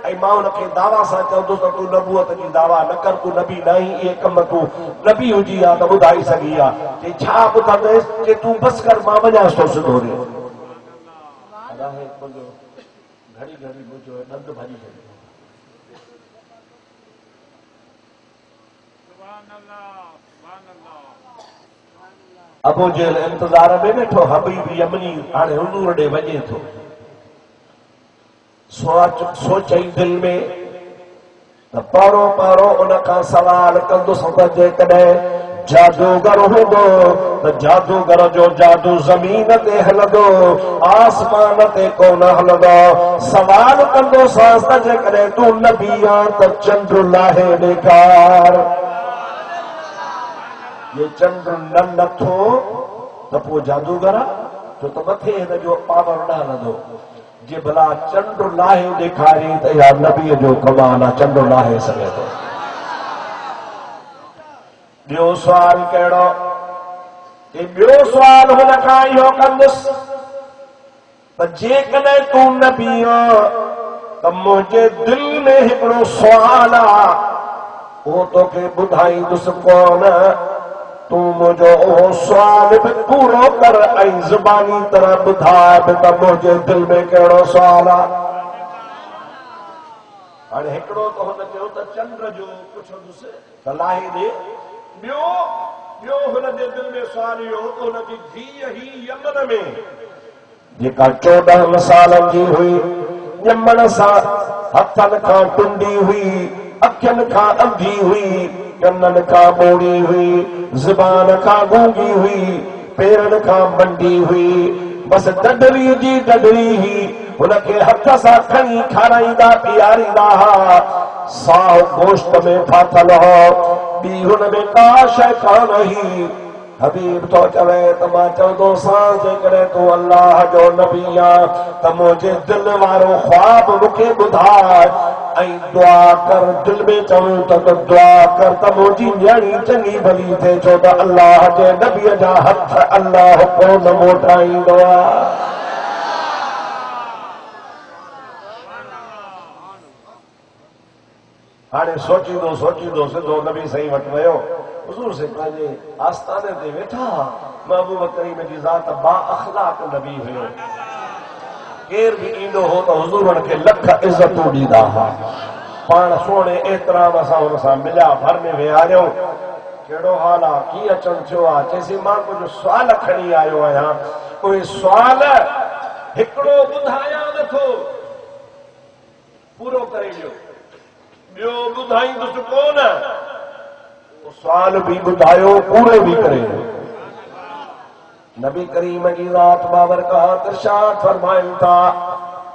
اے ماں ان کے دعویٰ سا چاہوں تو نبوت کی دعویٰ نہ کر تو نبی نہ ہی یہ کم تو نبی ہو جی تو بدھائی سکیا کہ چھا بدھا دے کہ تو بس کر ماں بجا سو سے دھو رہے اللہ ہے مجھو گھڑی گھڑی مجھو نند بھائی ہے ابو جہل انتظار میں بیٹھو حبیب یمنی آنے حضور ڈے وجے تھو سوچائی دل میں پارو پارو ان کا سوال کندو سمجھے کدے جادوگر ہو دو جادوگر جو جادو زمین تے ہلدو آسمان تے کون ہلدو سوال کندو سانستا جے کدے تو نبیان تا چندر لاہے نکار یہ چندر نن تھو تو پو جادوگرا تو متھے ہے جو پاور نہ لدو جے بلا چندر لاہے دکھاری تو یا نبی جو کمانا چندر لاہے سکے تو بیو سوال کہڑو کہ بیو سوال ہونا کھائی ہو کندس تو جے کنے تو نبی ہو تو مجھے دل میں ہکڑو سوالا وہ تو کہ بدھائی دس کون تو مجھو سوال بھی پورو کر ای زبانی طرح بدھائے بیتا مجھے دل میں کہڑو سوالا اور ہکڑو تو ہوتا کہ ہوتا چندر جو کچھ دوسرے تلاہی دے بیو ہونا دے دل میں سوالی ہو تو ہونا کی دھی ہی یمن میں یہ کا 14 سالن جی ہوئی یمن سا ہتھن کا ٹنڈی ہوئی اکھن کا اندھی ہوئی کنن کا موڑی ہوئی زبان کا گونگی ہوئی پیرن کا منڈی ہوئی بس ڈڈری جی ڈڈری ہی ان کے ہتھ سا کھنی کھارائی دا پیاری دا ساو گوشت میں پھاتل ہو بیہن میں کا شیطان ہی حبیب تو چوے تو ماں چودو سال جے کرے تو اللہ جو نبی تو مجھے دل وارو خواب مکھے بدھائے ای دعا کر دل میں چویں تو دعا کر تو مجھے نیاڑی چنگی بلی تھے جو تو اللہ جے نبی جا ہتھ اللہ کو نہ موٹائیں دعا ہانے سوچی دو سدھو نبی صحیح وٹ ویو حضور سے پہلے آستانے دے ویٹھا محبوب کریم جی ذات با اخلاق نبی ہوئے کیر بھی ایندو ہو تو حضور کے لکھ عزت ڈیدا ہا پان سونے احترام اساں ان سان ملیا گھر میں وے آیو کیڑو حال آ کی اچن چو آ چیسی ماں کو جو سوال کھڑی آیو آیا کوئی سوال ہکڑو بدھایا نتھو پورو کرے جو بیو بدھائیں تو کون ہے سوال بھی بدھایو پورے بھی کرے نبی کریم کی ذات بابرکات ارشاد فرمائیں تھا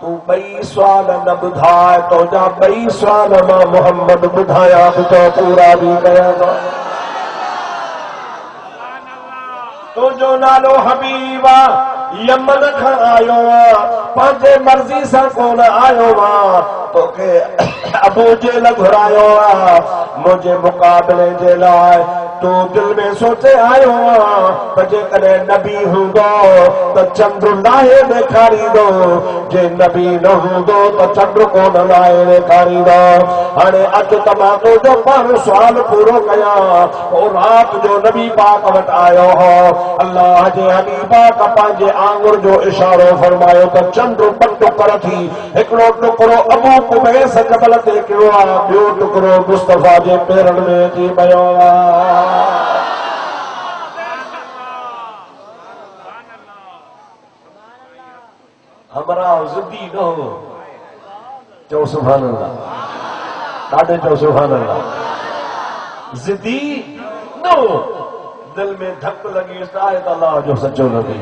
تو بئی سوال نہ بدھائے تو جا بئی سوال ماں محمد بدھایا تو پورا بھی گیا تھا تو جو نالو حبیبا یمن کھا آیو پانچے مرضی سا کون آیو تو کہ ابو جیل گھرایو مجھے مقابلے جے لائے تو دل میں سوچے آیو بجے کنے نبی ہوں گو تو چندر لائے دیکھاری دو جے نبی نہ ہوں گو تو چندر کو نہ لائے دیکھاری دو ہانے اج تماکو جو پر سوال پورو کیا اور رات جو نبی پاک وٹ آیو ہو اللہ جے حبیبا کا پانجے آنگر جو اشارو فرمایو تو چندر پٹو کر تھی ہکڑو ٹکڑو ابو قبیس جبل تے کیو بیو ٹکڑو مصطفیٰ جے پیرن میں تھی بیو ہمارا ضدی نہ ہو چو سبحان اللہ ڈاڈے چو سبحان اللہ ضدی نہ ہو دل میں دھک لگی شاید اللہ جو سچو نبی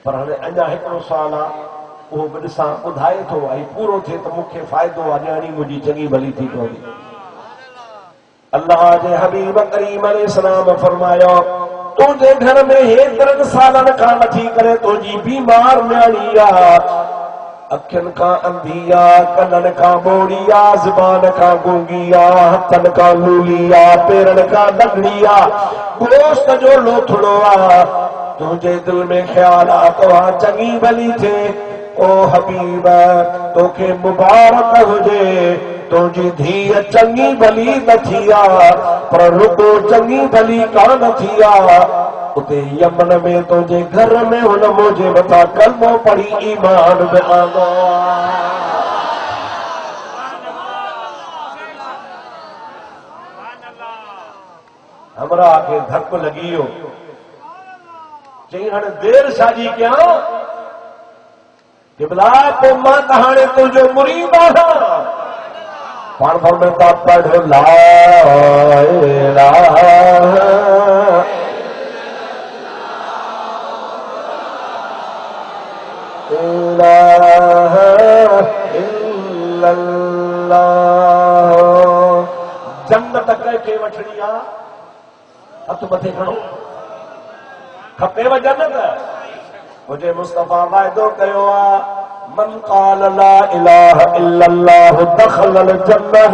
پر ہمیں اجا ہکڑو سوال وہ بدسا بدھائے تو آئی پورو تھے تو مکھے فائدو آجانی مجھے چنگی بلی تھی تو اللہ جے حبیب کریم علیہ السلام فرمایا تو جے گھر میں ہیترن سالن کا نتھی کرے تو جی بیمار نیاڑیا اکھن کا اندھیا کنن کا بوڑیا زبان کا گونگیا ہتھن کا لولیا پیرن کا لگڑیا گوشت جو لوتھڑوا تجھے دل میں خیالات وہاں چنگی بلی تھے او حبیب تو کہ مبارک ہوجے تجھی دھی چنگی بلی نہ تھیا پر رکو چنگی بلی کا نہ تھیا اتے یمن میں تجھے گھر میں ہن مجھے بتا کلمہ پڑھی ایمان میں آگا ہمرا کے دھک لگی ہو چاہیے ہن دیر شادی کیا کہ بلا تو ماں کہانے تو جو مرید آنا پان فرمتا پڑھ لا الہ الا اللہ جنت کے وٹھڑیا ہتھ متھے کھڑو کھپے و جنت مجھے مصطفیٰ وعدو کہو من قال لا الہ الا اللہ دخل الجنہ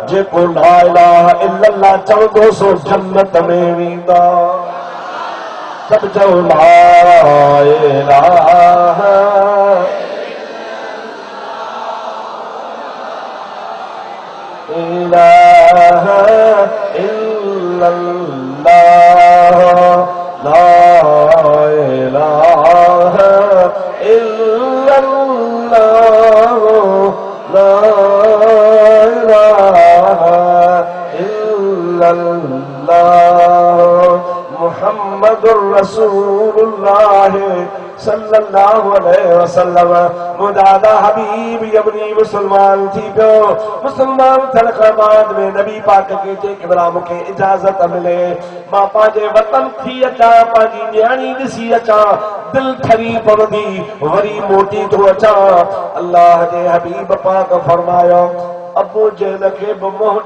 جے کو لا الہ الا اللہ چودو سو جنت میں ویندا سب جو لا الہ الا اللہ لا الہ الا اللہ لا الہ الا اللہ محمد رسول اللہ صلی اللہ علیہ وسلم مدادا حبیب یبنی مسلمان تھی پیو مسلمان تھڑکا بعد میں نبی پاک کے چے کبرا مکھے اجازت ملے ماں پاجے وطن تھی اچا پاجی نیانی دسی اچا دل تھری پردی وری موٹی تو اچا اللہ جے حبیب پاک فرمایا ابو جہل کے منہ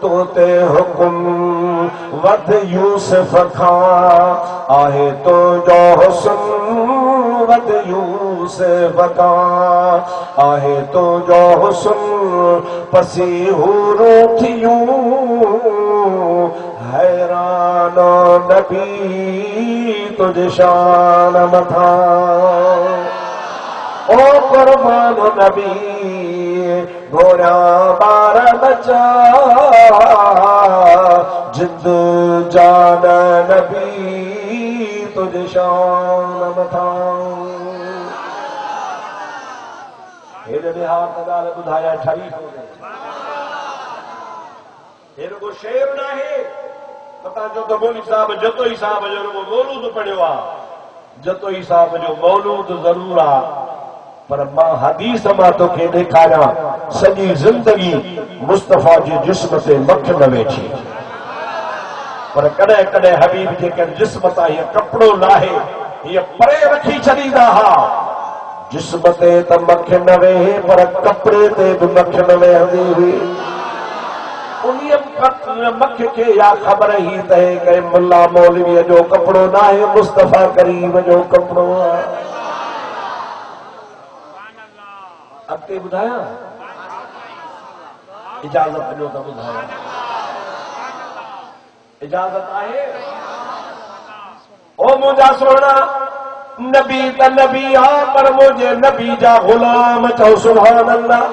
تو تے حکم ود یوسف کھاں آہے تو جو حسن ود یوسف کھاں آہے تو جو حسن پسی حورو تھیوں حیران نبی تجھ شان متھا او قربان نبی گھوڑا بار بچا جد جان نبی تجھ شان متھا ہیرے بہار تدال بدھایا ٹھائی ہو گئے ہیرے کو شیر نہ ہے پتا جو تو بولی صاحب جتو ہی صاحب جو وہ مولود پڑھو آ جتو ہی صاحب جو مولود ضرور آ پر ماں حدیث ماں تو کے دیکھایا سجی زندگی مصطفیٰ جی جسم سے مکھ نہ ویچی پر کڑے کڑے حبیب جے کے جسم تا یہ کپڑو لاہے یہ پرے رکھی چلی دا ہا جسم تے تا مکھ نہ وے پر کپڑے تے بھی مکھ نہ وے ہندی ہوئی انہیں مکھ کے یا خبر ہی تے کہ ملا مولوی جو کپڑو نہ ہے مصطفیٰ کریم جو کپڑو ہے اب تے بدھایا اجازت جو تا بدھایا اجازت آئے او مجھا سونا نبی تا نبی آ پر مجھے نبی جا غلام چاہو سبحان اللہ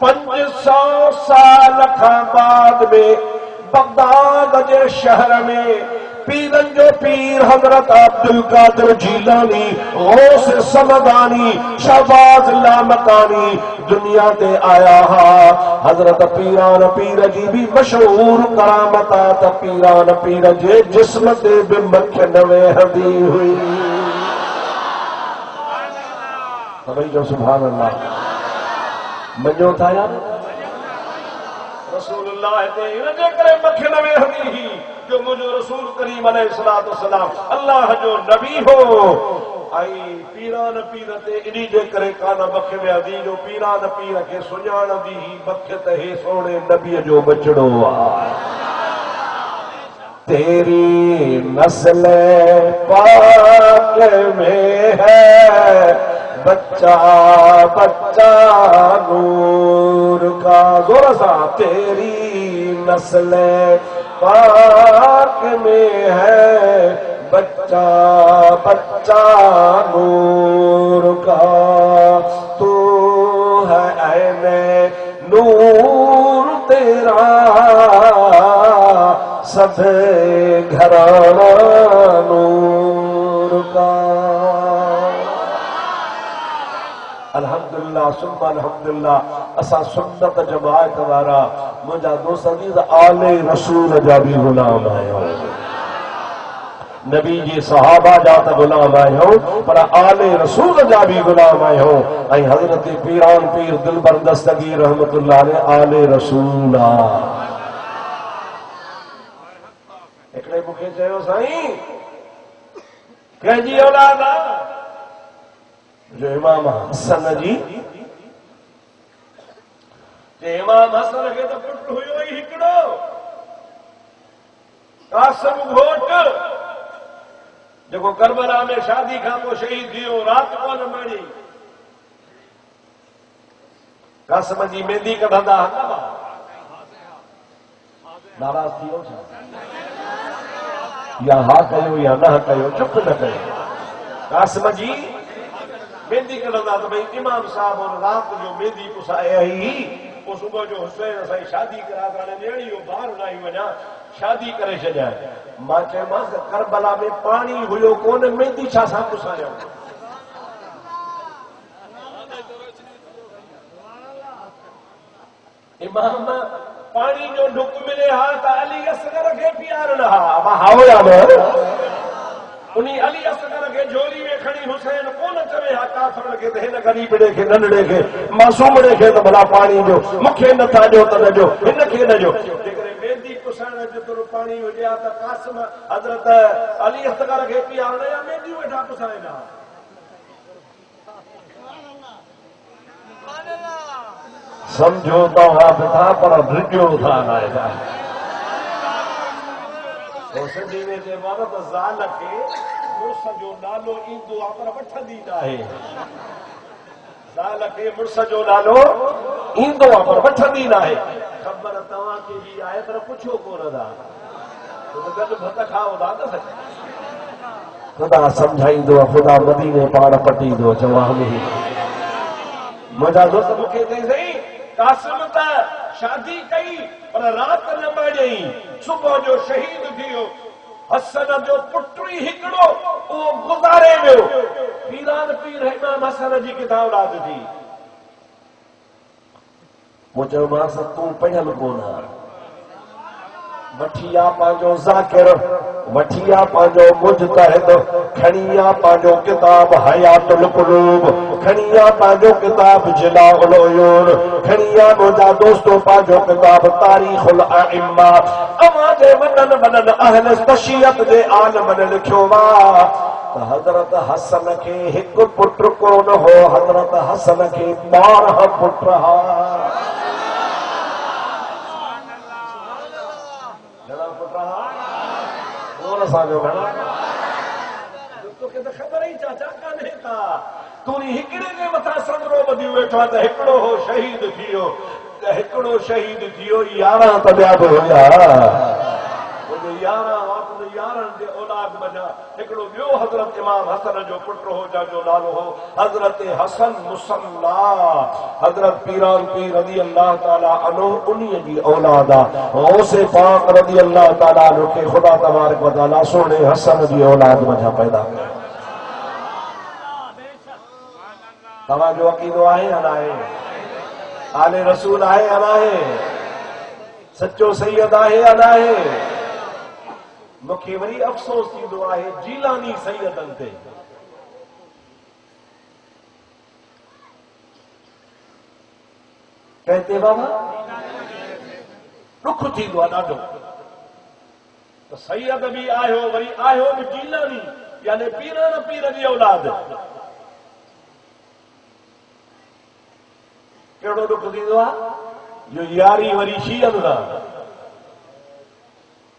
500 سال کا بعد میں بغداد کے شہر میں پیرن جو پیر حضرت عبدالقادر جیلانی غوث سمدانی شہباز لامکانی دنیا تے آیا ہا حضرت پیران پیر جی بھی مشہور کرامت آتا پیران پیر جی جسم تے بھی مکھ نوے ہدی ہوئی سبھی جو سبحان اللہ منجو تھا یار رسول اللہ تے رجے کرے مکھ نوے ہدی ہی جو مجھے رسول کریم علیہ السلام اللہ جو نبی ہو آئی پیران پیرتے انہی دے کرے کانا مکھ میں عدی جو پیران پیر کے سنیان دی ہی مکھ تے سونے نبی جو بچڑو تیری نسل پاک میں ہے بچہ بچہ نور کا زور سا تیری نسل پاک میں ہے بچہ بچہ نور کا تو ہے عین نور تیرا سب گھرانہ نور کا الحمدللہ ثم الحمدللہ اسا سنت جماعت وارا مجھا دوست عزیز آل رسول جا بھی غلام آئے ہوں نبی جی صحابہ جاتا غلام آئے ہوں پر آل رسول جا بھی غلام آئے ہوں ای حضرت پیران پیر دلبر دستگیر رحمت اللہ علیہ آل رسول اکڑے مکھے چاہو سائیں کہ جی اولادا جو امام حسن جی امام حسن کے تو پٹ ہوئی ہوئی ہکڑو قاسم گھوٹ جو کربلا میں شادی کا وہ شہید تھیو رات کو نہ مڑی قاسم جی مہندی کا دھندا ناراض تھیو یا ہاں کہو یا نہ کہو چپ نہ کہو قاسم جی مہندی کا لگا تو بھائی امام صاحب اور رات جو مہندی پسائے ہی وہ صبح جو حسین اسائی شادی کرا کرنے نیڑی وہ باہر لائی وجہ شادی کرے چجائے ماں چے ماں کربلا میں پانی ہوئیو کون مہندی چھا سا پسائے ہو امام پانی جو ڈھک ملے ہاں تا علی اصغر کے پیار نہ اب ہاو یا میں انہی علی اصغر کے جھولی میں کھڑی حسین کون چوے ہا کافر کے تے نہ غریب ڈے کے ننڑے کے معصوم ڈے کے تو بھلا پانی جو مکھے نہ تھا جو تے جو ہن کے نہ جو جے مہندی پسان جو پانی ہو گیا تا قاسم حضرت علی اصغر کے پیار نہ یا مہندی وٹھا پسائے نہ سمجھو تو آپ تھا پر رجو تھا نائدہ سنجیوے جے مرد زال کے مرس جو نالو ایندو آپر وٹھ دینا ہے زال کے مرس جو نالو ایندو آپر وٹھ دینا ہے خبر تمہاں کے بھی آئے تر پچھو کو ردا تو گل بھت کھاؤ دا نہ خدا سمجھائی دو خدا مدینے پاڑ پٹی دو جواب ہی مجھا دوست مکھے دے سہی قاسم تا شادی کئی پر رات نہ بڑی صبح جو شہید تھیو حسن جو پٹری ہکڑو وہ گزارے ویو پیران پیر امام حسن جی کتاب اولاد تھی مجھے ماں ستوں پڑھل کونا وٹھیا پانجو ذاکر وٹھیا پانجو مجتہد کھڑیا پانجو کتاب حیات القلوب کھڑیا پانجو کتاب جلاء العیون کھڑیا مجھا دوستو پانجو کتاب تاریخ الائمہ اما دے ونن ونن اہل تشیعت دے عالم نے لکھو وا حضرت حسن کے ہک پٹر کون ہو حضرت حسن کے 12 پٹ رہا تو کہتے خبر ہی چاچا کا نہیں تھا تو نہیں ہکڑے کے متھا سندرو بدی ویٹھا تے ہکڑو ہو شہید تھیو ہکڑو شہید تھیو 11 تبیاب ہویا وہ 11 وقت 11 دے اولاد بنا ہکڑو بیو حضرت امام حسن جو پٹر ہو جا جو نالو ہو حضرت حسن مصلا حضرت پیران پیر رضی اللہ تعالی عنہ انہی جی اولادا غوث پاک رضی اللہ تعالی عنہ کے خدا تبارک و تعالی سونے حسن جی اولاد مجھا پیدا کر تمہاں جو عقیدو آئے ہلائے آل رسول آئے ہلائے سچو سید آئے ہلائے مکھی وری افسوس کی دعا ہے جیلانی سیدن تے کہتے بابا رکھ تھی دعا ڈاڈو تو سید بھی آئے ہو وری آئے ہو بھی جیلانی یعنی پیران پیر دی اولاد کیڑو رکھ تھی دعا جو یاری وری شیعہ دا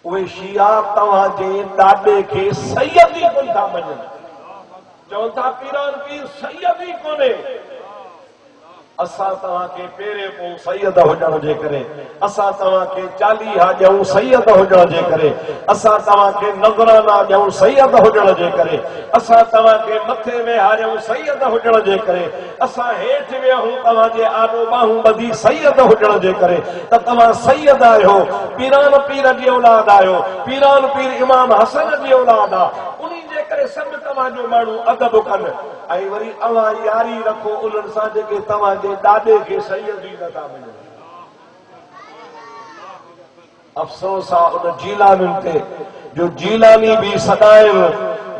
وہ شیعہ تمہاں جے ڈاڈے کے سیدی کو تھا مجھے جو تھا پیران پیر سیدی کو نے اسا تمہاں کے پیرے کو سید ہو جاؤ جے کرے اسا تمہاں کے 40 ہا جاؤ سید ہو جاؤ جے کرے اسا تمہاں کے نظرانہ جاؤ سید ہو جاؤ جے کرے اسا تمہاں کے متھے میں ہا جاؤ سید ہو جاؤ جے کرے اسا ہیٹھ میں ہوں تمہاں جے آنو باہوں بدی سید ہو جاؤ جے کرے تا تمہاں سید آئے ہو پیران پیر دی اولاد آئے ہو پیران پیر امام حسن دی اولاد آ انہی جے کرے سب تمہاں جو مانو ادب کن آئی وری اواں یاری رکھو انہن سان جے کے تمہاں جے ڈاڈے کے سیدی نتا ملے افسوس آ ان جیلانن تے جو جیلانی بھی صدائیں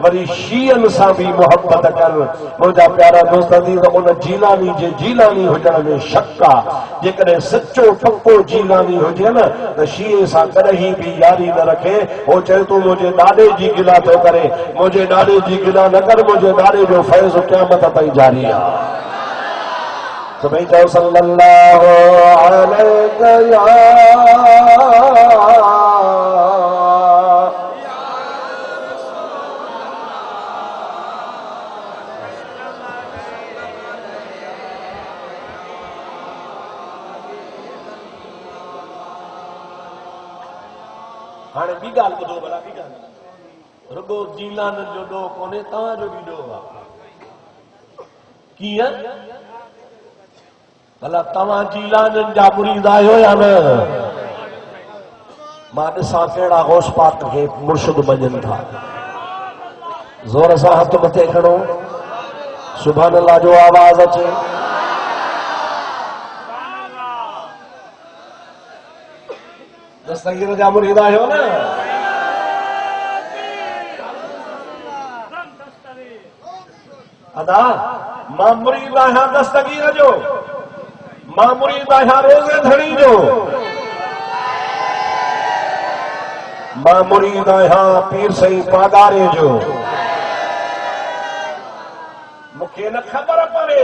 وری شیعن سا بھی محبت کر مجھا پیارا دوست عزیز ان جیلانی جے جیلانی ہو جانا میں شکا جے کرے سچو پکو جیلانی ہو جائے نا تو شیعہ سا کرہی بھی یاری نہ رکھے وہ چاہے تو مجھے ڈاڈے جی گلا تو کرے مجھے ڈاڈے جی گلا نہ کر مجھے ڈاڈے جو فیض قیامت تائیں جاری ہے سبحان صلی اللہ علیہ یا ہانے بھی گال بدو بلا بھی گال رگو جیلان جو دو کونے تاں جو بھی دو کیا بھلا تمہاں جیلان جا مرید آئے ہو یا نہ ماں ڈساں کیڑا غوث پاک کے مرشد بنجن تھا زور سا ہاتھ متے کھڑو سبحان اللہ جو آواز اچے دستگیر جا مرید آئے ہو نا ادا ماں مرید آئے دستگیر جو ماں مرید آئے روزے دھڑی جو ماں مرید آئے پیر سہی پاگارے جو مکھے نہ خبر پڑے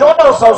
1400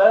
2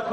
$1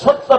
7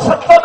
7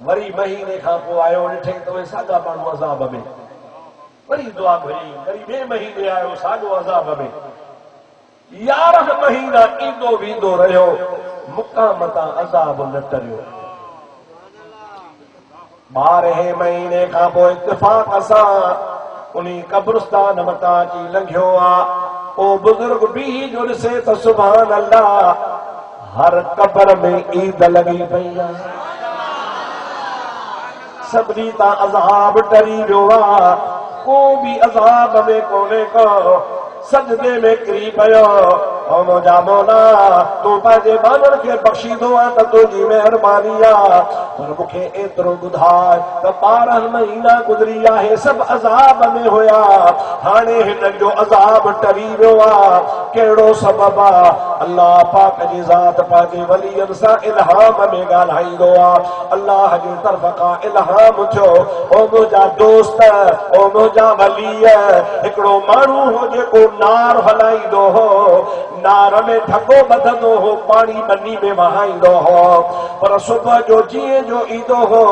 وری مہینے کھا پو آیو ڈٹھے تو ساگا مانو عذاب میں وری دعا بھری وری بے مہینے آیو ساگو عذاب میں 11 مہینہ ایندو ویندو رہیو مقامتا عذاب نہ ٹریو 12 مہینے کھا پو اتفاق اساں انہی قبرستان متا کی لنگھیو آ او بزرگ بھی جو سے تو سبحان اللہ ہر قبر میں عید لگی پئی سبری تا عذاب ٹری جوا کو بھی عذاب میں کونے کو سجدے میں کری پیا او موجا مولا تو پاجے بانر کے بخشی دو تا تجھی مہربانی پر مکھے ایترو بدھائے تو 12 مہینہ گزریا ہے سب عذاب میں ہویا ہانے ہن جو عذاب ٹری ویا کیڑو سبب اللہ پاک جی ذات پاک ولی انسا الہام میں گالائی دو اللہ جی طرف کا الہام تھو او موجا دوست او موجا ولی ایکڑو مانو ہو جے کو نار ہلائی دو ہو نار میں ڈھکو بدھدو ہو پانی بنی میں وہائی دو ہو پر صبح جو جیے جو ایدو ہو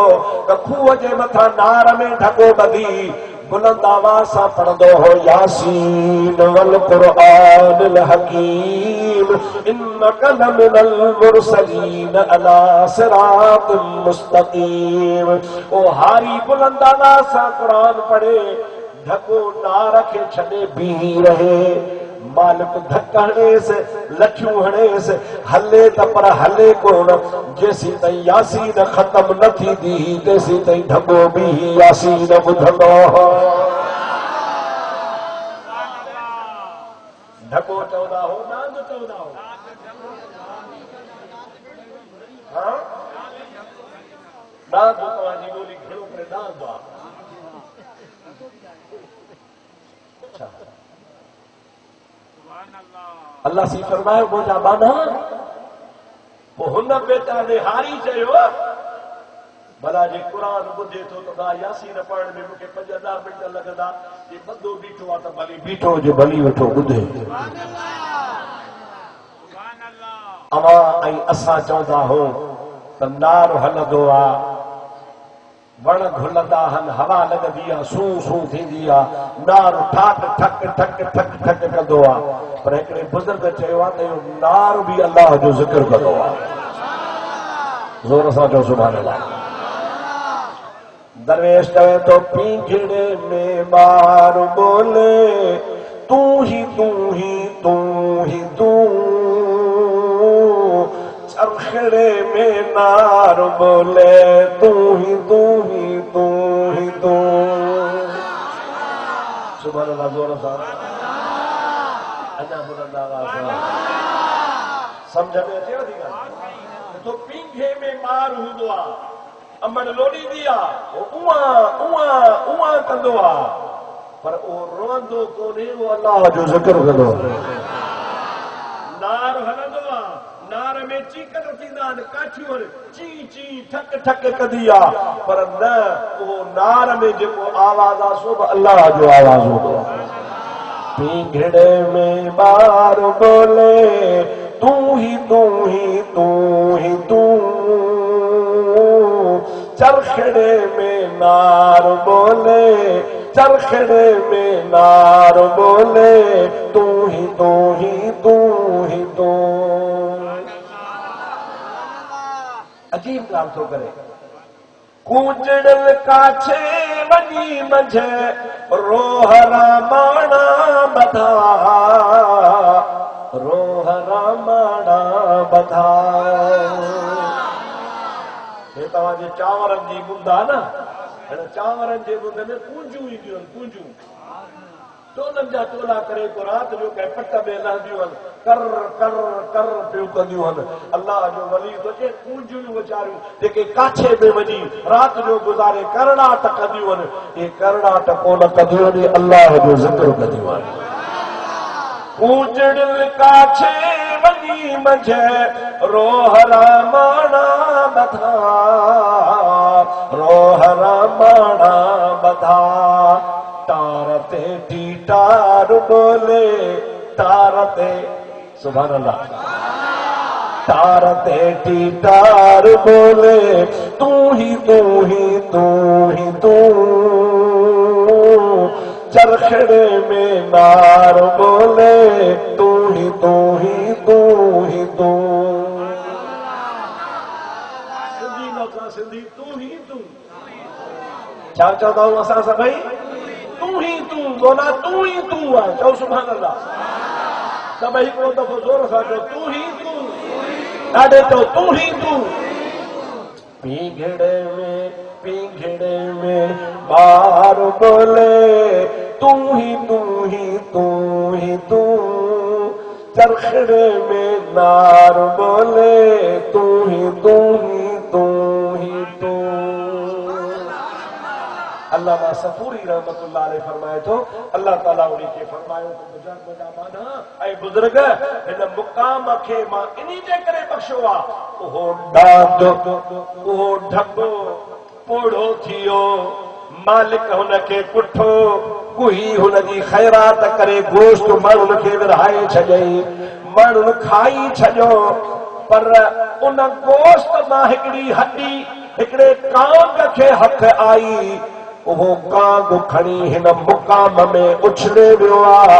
کھوہ جے متھا نار میں ڈھکو بدھی بلند آواز سا پڑھ دو ہو یاسین والقرآن الحکیم انک لمن المرسلین علی صراط مستقیم او ہاری بلند آواز سا قرآن پڑھے ڈھکو نہ رکھے چھنے بھی رہے مالک دھکنے سے لکھیوں ہنے سے ہلے تپر ہلے کون جیسی تئی یاسین ختم نہ تھی دی تیسی تئی ڈھکو بھی یاسین بدھنو ڈھکو 14 ہو ناند 14 ہو ہاں ناند تمہاری بولی کھڑو پر ناند دعا اللہ سی فرمائے موجا بانا وہ ہن بیٹا نے ہاری چیو بھلا جی قرآن بدھے تو تا یاسین پڑھن میں مکے 50 منٹ لگدا یہ بدو بیٹھو تا بھلی بیٹھو جو بھلی وٹھو بدھے سبحان اللہ اما ای اسا چوندا ہو ت نار ہلدو آ وڑ گھلدا ہن ہوا لگدی آ سو سو تھیندی آ نار ٹھک ٹھک ٹھک ٹھک ٹھک کندو آ پر ایکڑے بزرگ چیو آ تے نار بھی اللہ جو ذکر کندو آ زور سان جو سبحان اللہ درویش کہے تو پینجڑے میں بار بولے تو ہی تو ہی تو ہی تو چرخڑے میں نار بولے تو ہی تو ہی تو ہی تو سبحان اللہ زور سان انا بلند آواز سمجھ میں اچھے ہو دیگا تو پینگھے میں مار ہوں دعا امن لوڑی دیا اوہ کندو آ پر او روندو کونے وہ اللہ جو ذکر کندو نار ہلندو آ نار میں چیکن تھیندان کاٹھیوں چی چی ٹھک ٹھک کدیا پر نہ وہ نار میں جکو آواز آ سو اللہ جو آواز ہو پینگھڑے میں بار بولے تو ہی تو ہی تو ہی تو چرخڑے میں نار بولے چرخڑے میں نار بولے تو ہی تو ہی تو ہی تو عجیب کام تو کرے کوچڑل کاچھے ونی مجھے روح رامانا بدھا روح رامانا بدھا یہ تمہاں جے چاورن جی بندا نا چاورن جے بندے میں کونجوں ہی دیون کونجوں ٹولن جا ٹولا کرے کو رات جو کہ پٹا میں لہندیوں کر کر کر پیو کندیوں اللہ جو ولی تو جے کونجوں وچاریوں جے کاچھے میں وجی رات جو گزارے کرنا ٹکندیوں یہ کرنا ٹکو نہ کندیوں اللہ جو ذکر کندیوں کوچڑل کاچھے ونی مجھے روح رامانا بدھا روح رامانا بدھا تارتے ٹیٹار بولے تارتے سبحان اللہ تار تیٹی تار بولے تو ہی تو ہی تو ہی تو، چرخڑے میں نار بولے تو ہی تو ہی تو ہی تو۔ سندھی لفظ سندھی تو ہی تو کیا چاہتا ہوں اساں سا بھائی؟ تو ہی تو مولا، تو ہی تو ہے، چاہو سبحان اللہ سب ایک دفعہ زور سا چاہو تو ہی تو، ڈاڈے چاہو تو ہی تو۔ پینگھڑے میں بار بولے تو ہی تو ہی تو ہی تو، چرخڑے میں نار بولے تو ہی تو ہی تو ہی تو۔ علامہ صفوری رحمت اللہ علیہ فرمائے تو اللہ تعالیٰ انہی کے فرمائے تو بزرگ بڑا مانا اے بزرگ ان مقام کے ماں انہی جے کرے بخشوا وہ ڈاڈ وہ ڈھکو پوڑو تھیو مالک ہن کے کٹھو کوئی ہن جی خیرات کرے گوشت ماڻهن کي ورهائي ڇڏي ماڻهن کائي ڇڏيو پر ان گوشت مان هڪڙي هڏي هڪڙي کانگ کي هٿ آئي وہ کانگ کھڑی ہن مقام میں اچھلے ویو آ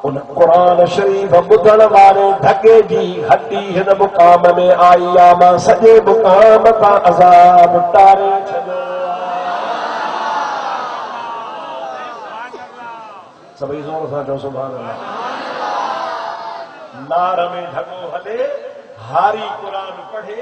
ان قرآن شریف ٻڌڻ وارے ڍڪي جي هڏي هن مقام میں آئی آ مان سڄي مقام تان عذاب ٽاري ڇڏيو سبھی زور سان چو سبحان اللہ۔ نار میں ڈھگو ہلے ہاری قرآن پڑھے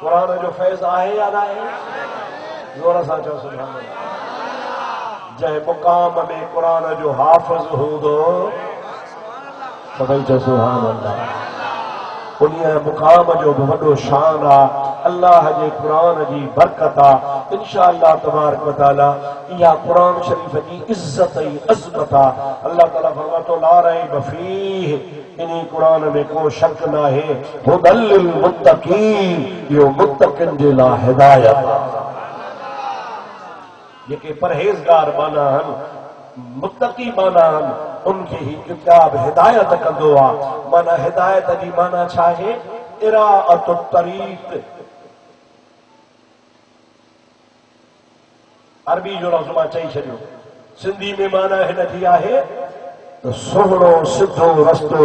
قرآن جو فیض آئے یا نہ آئے؟ زور سا چو سبحان اللہ۔ جے مقام میں قرآن جو حافظ ہو دو سبھی چو سبحان اللہ۔ انہیں مقام جو بڑو شان آ اللہ جے قرآن جی برکت آ انشاءاللہ تبارک و تعالی یہ قرآن شریف جی عزت ای عظمت آ اللہ تعالی فرماتا لا ریب فیہ انہی قرآن میں کو شک نہ ہے ھدی للمتقین یہ متقین جے لا ہدایت یہ کہ پرہیزگار مانا ہن متقی مانا ہن ان کی ہی کتاب ہدایت کندو آ مانا ہدایت جی مانا چاہے اراءۃ الطریق عربی جو لفظ ماں چئی چھڈیو سندھی میں مانا ہن جی آہے تو سہڑو سدھو رستو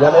یعنی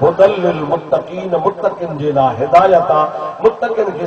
ھدی للمتقین متقین جے لا ہدایت متقین کے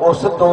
وہ سدھو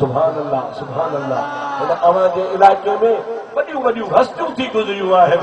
سبحان اللہ سبحان اللہ ان اوہاں جے علاقے میں وڏیوں وڏیوں ہستیوں تھی گزریوں آهن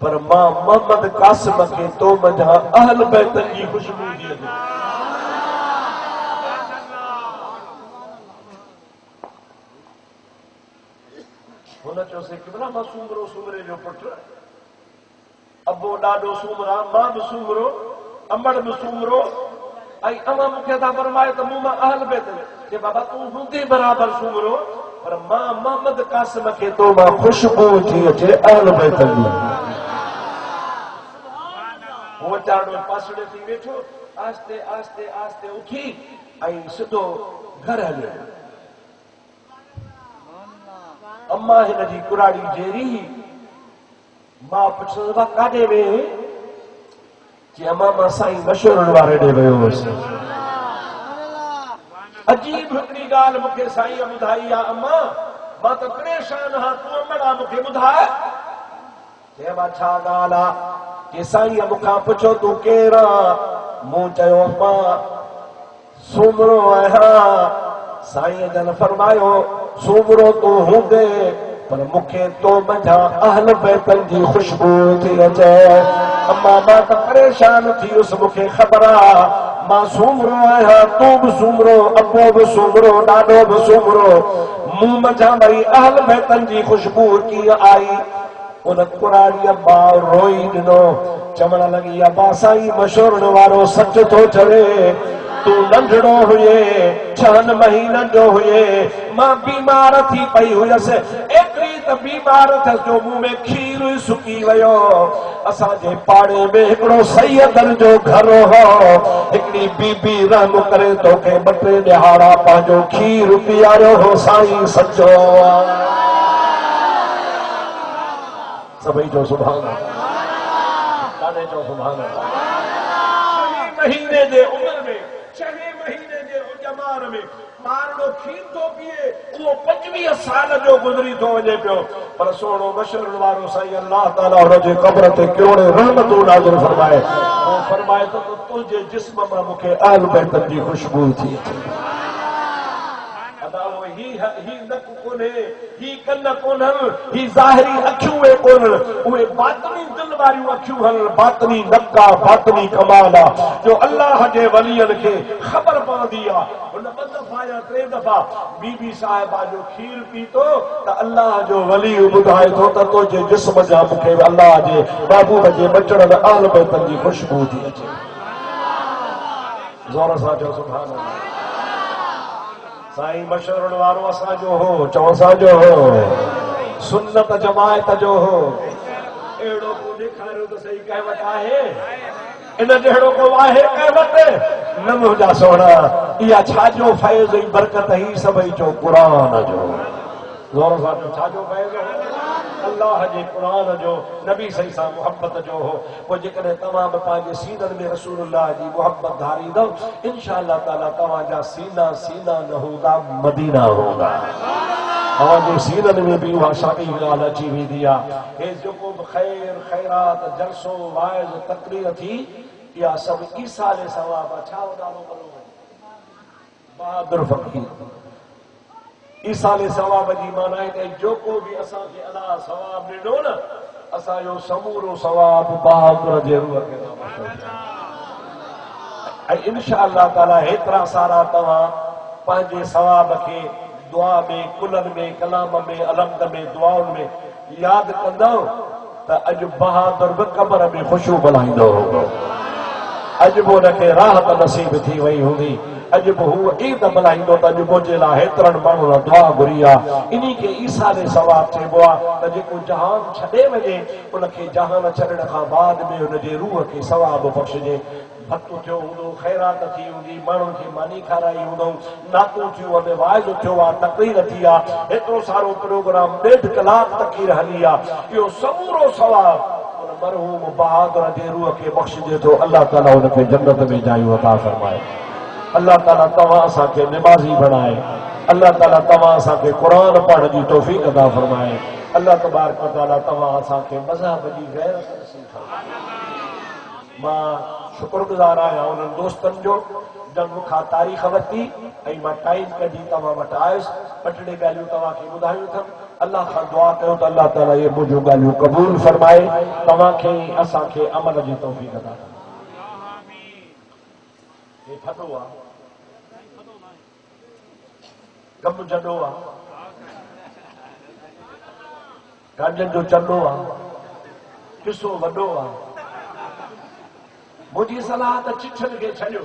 پر ماں محمد قاسم کے تو مجھا اہل بیت کی خوشبو دی دے ہونا چاہو سے کبنا ماں سومرو سومرے جو پٹر ابو ڈاڈو سومرا ماں بھی سومرو امڑ بھی سومرو ائی اما مکھے تھا فرمائے تو ماں اہل بیت کہ بابا تو ہوں برابر سومرو پر ماں محمد قاسم کے تو ماں خوشبو تھی اچھے اہل بیت کی وہ چاڑو پاسڑے تھی بیٹھو آستے آستے آستے اٹھی آئی سدھو گھر ہلے اما ہن جی کراڑی جیری ماں پچھو دا کاڈے وے کہ اما ماں سائیں مشورن وارے دے وے ہو سے عجیب ہکڑی گال مکھے سائیں ٻدھائی آ اما ماں تو پریشان ہاں تو امڑا مکھے ٻدھائے کہ ماں چھا گالا کہ سائیں مکھا پچھو تو کیرا موں چیو ماں سومرو آیا سائیں جن فرمایو سومرو تو ہوں دے پر مکھے تو مجھا اہل بیتن جی خوشبو تھی اچے اما ماں تو پریشان تھی اس مکھے خبرہ ماں سومرو آیا تو بھی سومرو ابو بھی سومرو ڈاڈو بھی سومرو موں مجھا بھئی اہل بیتن جی خوشبو کی آئی ان قرآنی ابا روئی دنو چمڑا لگی ابا سائی مشورن وارو سچ تو چلے تو ننڈڑو ہوئے 6 مہینہ جو ہوئے ماں بیمار تھی پئی ہوئی سے ایکری تا بیمار تھا جو منہ میں کھیر سکی ویو اسا جے پاڑے میں ہکڑو سیدن جو گھر ہو ہکڑی بی بی رحم کرے تو کہ بٹے دہاڑا پانجو کھیر پیارو ہو سائی سچو سبھی جو سبحان اللہ تانے جو سبحان اللہ 6 مہینے دے عمر میں 6 مہینے دے جمار میں مارڑو کھین تو پیے وہ 25 سال جو گزری تو وجے پیو پر سوڑو بشر وارو سائی اللہ تعالیٰ اور جے قبر تے کیوڑے رحمت نازل فرمائے وہ فرمائے تو تجھے جسم میں مکھے اہل بیت جی خوشبو تھی ہی نک کونے ہی کن کونن ہی ظاہری اکھیوے کونن اوے باطنی دل واریوں اکھیوں ہن باطنی نکا باطنی کمالا جو اللہ جے ولیین کے خبر پا دیا ان 2 دفعہ یا 3 دفعہ بی بی صاحبہ جو کھیر پیتو تا اللہ جو ولی ٻدھائے تو تا تو جے جسم جا مکھے اللہ جے بابو جے بچڑ آل بیت جی خوشبو تھی اچے زور سا جو سبحان اللہ سائیں مشورن وارو اسا جو ہو چوسا جو ہو سنت جماعت جو ہو ایڑو کو دکھارو تو صحیح کہوت آئے ان جہڑو کو واہے کہوت نم ہو جا سونا یا چھاجو فیض برکت ہی سبھی جو قرآن جو زور سا جو چھاجو فیض ہو اللہ جے قرآن جو نبی صحیح سا محبت جو ہو وہ جکنے تمام پانجے سینن میں رسول اللہ جی محبت دھاری دو انشاءاللہ تعالیٰ تمہاں سینہ سینہ نہودا مدینہ ہوگا آوازی سینن میں بھی وہاں شاقی غالہ چیوی دیا اس جو کو خیر خیرات جلسو وائز تقریر تھی یا سب ایسال ثواب اچھاو دارو کرو بہادر فقیر ایسال ثواب جی مانا ہے کہ جو کو بھی اسا کے اللہ ثواب ڈنو نا اسا جو سمورو ثواب بہادر جے روح کے نام انشاءاللہ تعالی ہترا سارا تواں پانجے ثواب کے دعا میں کلن میں کلام میں علمد میں دعاؤں میں یاد کندو تا اج بہادر بھی قبر میں خوشو بلائیندو ہوگا اج وہ نکے راحت نصیب تھی وئی ہوندی اج وہ عید بلائیندو تا جو مجھے لا ہترن مانو لا دعا گریا انہی کے عیسیٰ نے ثواب چے بوا تا جے کو جہان چھڑے وجے ان کے جہان چھڑن کا بعد میں ان جے روح کے ثواب بخش جے بھتو تھیو ہوں خیرات تھی ہوں مانوں کی مانی کھارائی ہوں ناکو تھیو ہمیں وائز تھیو تقریر تھی اترو سارو پروگرام 1.5 کلاک تقریر ہلیا یہ سمورو ثواب مرحوم بہادر جے روح کے بخش دے تو اللہ تعالیٰ ان کے جنت میں جائیں عطا فرمائے اللہ تعالیٰ تمام سا کے نمازی بنائے اللہ تعالیٰ تمام سا کے قرآن پڑھ دی توفیق عطا فرمائے اللہ تبارک و تعالیٰ تمام سا کے مذہب جی غیرت نصیب فرمائے ماں شکر گزار آیا انہوں دوستن جو جن مکھا تاریخ وتی ای ماں ٹائم کڈی تمام وٹ آئس پٹڑے ڳالهيون تمام کي ٻڌايون ٿم اللہ خان دعا کرو تو اللہ تعالیٰ یہ مجھو گالیوں قبول فرمائے تمام کے اساں کے عمل جی توفیق عطا یہ پھٹو آ کم جڈو آ گانجن جو چلو آ قصو وڈو آ مجھے صلاح تا چچھن کے چھڑیو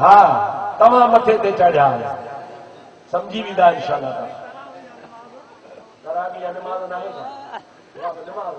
ہاں تمام متے تے چڑھیا سمجھی بھی دا انشاءاللہ تراویح نماز نہ ہے نماز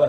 2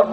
2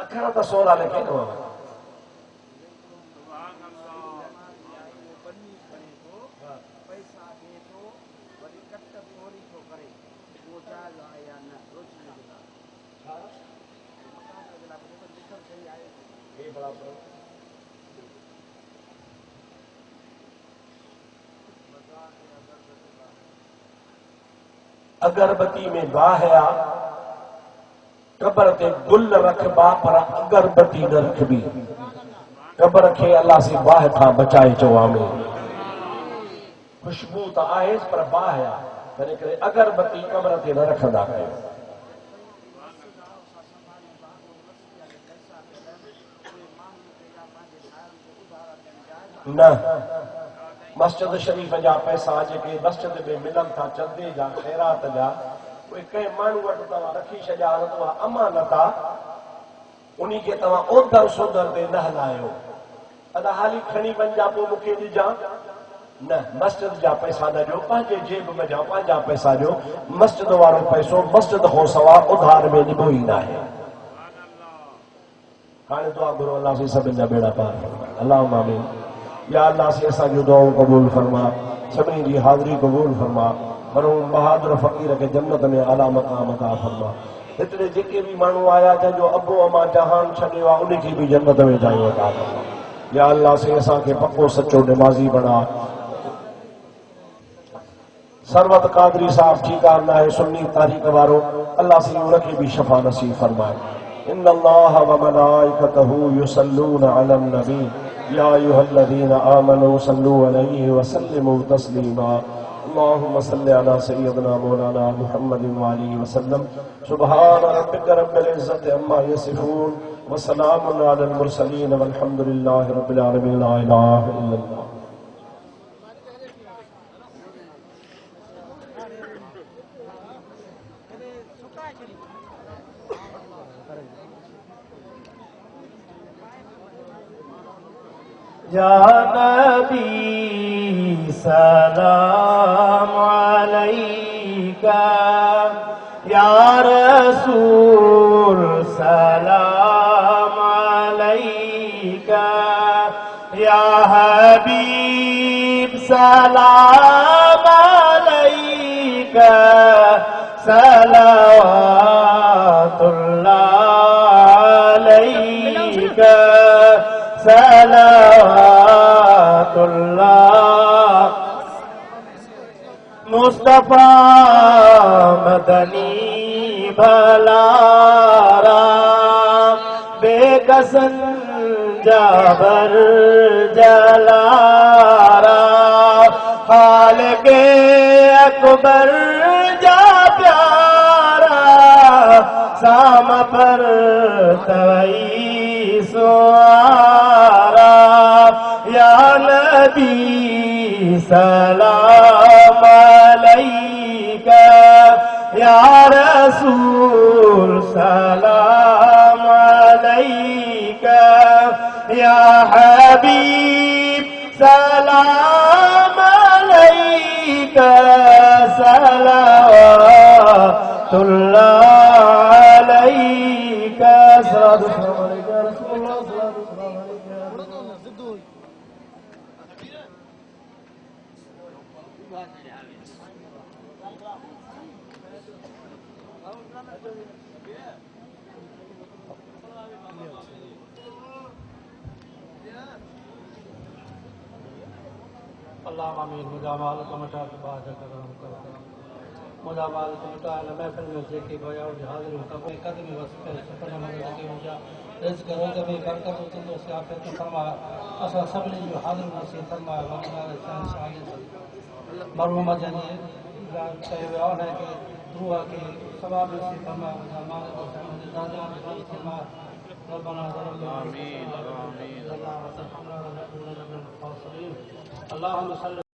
اکھڑا تا سولا لکھے نو اگربتی میں باہیا قبر تے گل رکھ با پر اگربتی نہ رکھ بھی قبر کے اللہ سے باہ تھا بچائے چوامی خوشبو تا آئیس پر باہیا کرے کرے اگربتی قبر تے نہ رکھدا کہے نہ مسجد شریف جا پیسہ جے مسجد میں ملن تھا چندے جا خیرات جا کوئی کہیں مانو وٹ تواں رکھی چھجا تو امانتا انہی کے تواں اوندر سودر دے نہ ہلایو ادا حالی کھنی بن جا پو مکے دی جا نہ مسجد جا پیسہ نہ جو پانچے جیب میں جا پانچا پیسہ جو مسجد وارو پیسو مسجد ہو سوا ادھار میں نبوئی نہ ہے کھانے دعا گرو اللہ سے سب جا بیڑا پار اللہم آمین یا اللہ سے ایسا جو دعاؤں قبول فرما سبنی دی حاضری قبول فرما مرحوم بہادر فقیر کے جنت میں اعلیٰ مقام عطا فرما اتنے جتنے بھی مانو آیا تھا جو ابو اما جہان چھڑے وا انہیں کی بھی جنت میں جائیں عطا فرما یا اللہ سے ایسا کے پکو سچو نمازی بنا سروت قادری صاحب ٹھیکار نہ ہے سنی تاریخ وارو اللہ سے ان کی بھی شفا نصیب فرمائے ان اللہ وملائکتہ یصلون علی النبی یا ایھا الذین آمنوا صلوا علیہ وسلموا تسلیما اللهم صل على سيدنا مولانا محمد وآله وسلم سبحان ربك رب العزة عما يصفون وسلام على المرسلين والحمد لله رب العالمين لا إله إلا الله یا نبی سلام علیکہ یا رسول سلام علیکہ یا حبیب سلام علیکہ صلوات اللہ علیکہ صلوات اللہ مصطفیٰ مدنی بھلارا بے کسن جابر جلارا خالق اکبر جا پیارا سام پر توئی سوارا یا نبی سلام علیکہ یا رسول سلام علیکہ یا حبیب سلام علیکہ صلوات اللہ علیکہ صلوات اللہ علیکہ رسول اللہ صلی اللہ اللہ آمین مجھا مال کا مٹا کے بعد کرم کرتا مجھا مال کا مٹا ہے محفل میں جیکی بھیا اور حاضر ہوتا کوئی قدمی وسیلے سپنا مگر کے مجھا رزق روزہ میں برکت ہوتی ہے اس سے آپ نے فرمایا اسا سب نے جو حاضر نصیب فرمایا وقنا انسان شاہد مرحوم جنی کہے ہوئے اور ہے کہ روح کے ثواب نصیب فرمایا مجھا مال کا مجھے دادا نصیب فرمایا ربنا ظلمنا آمین آمین اللهم صل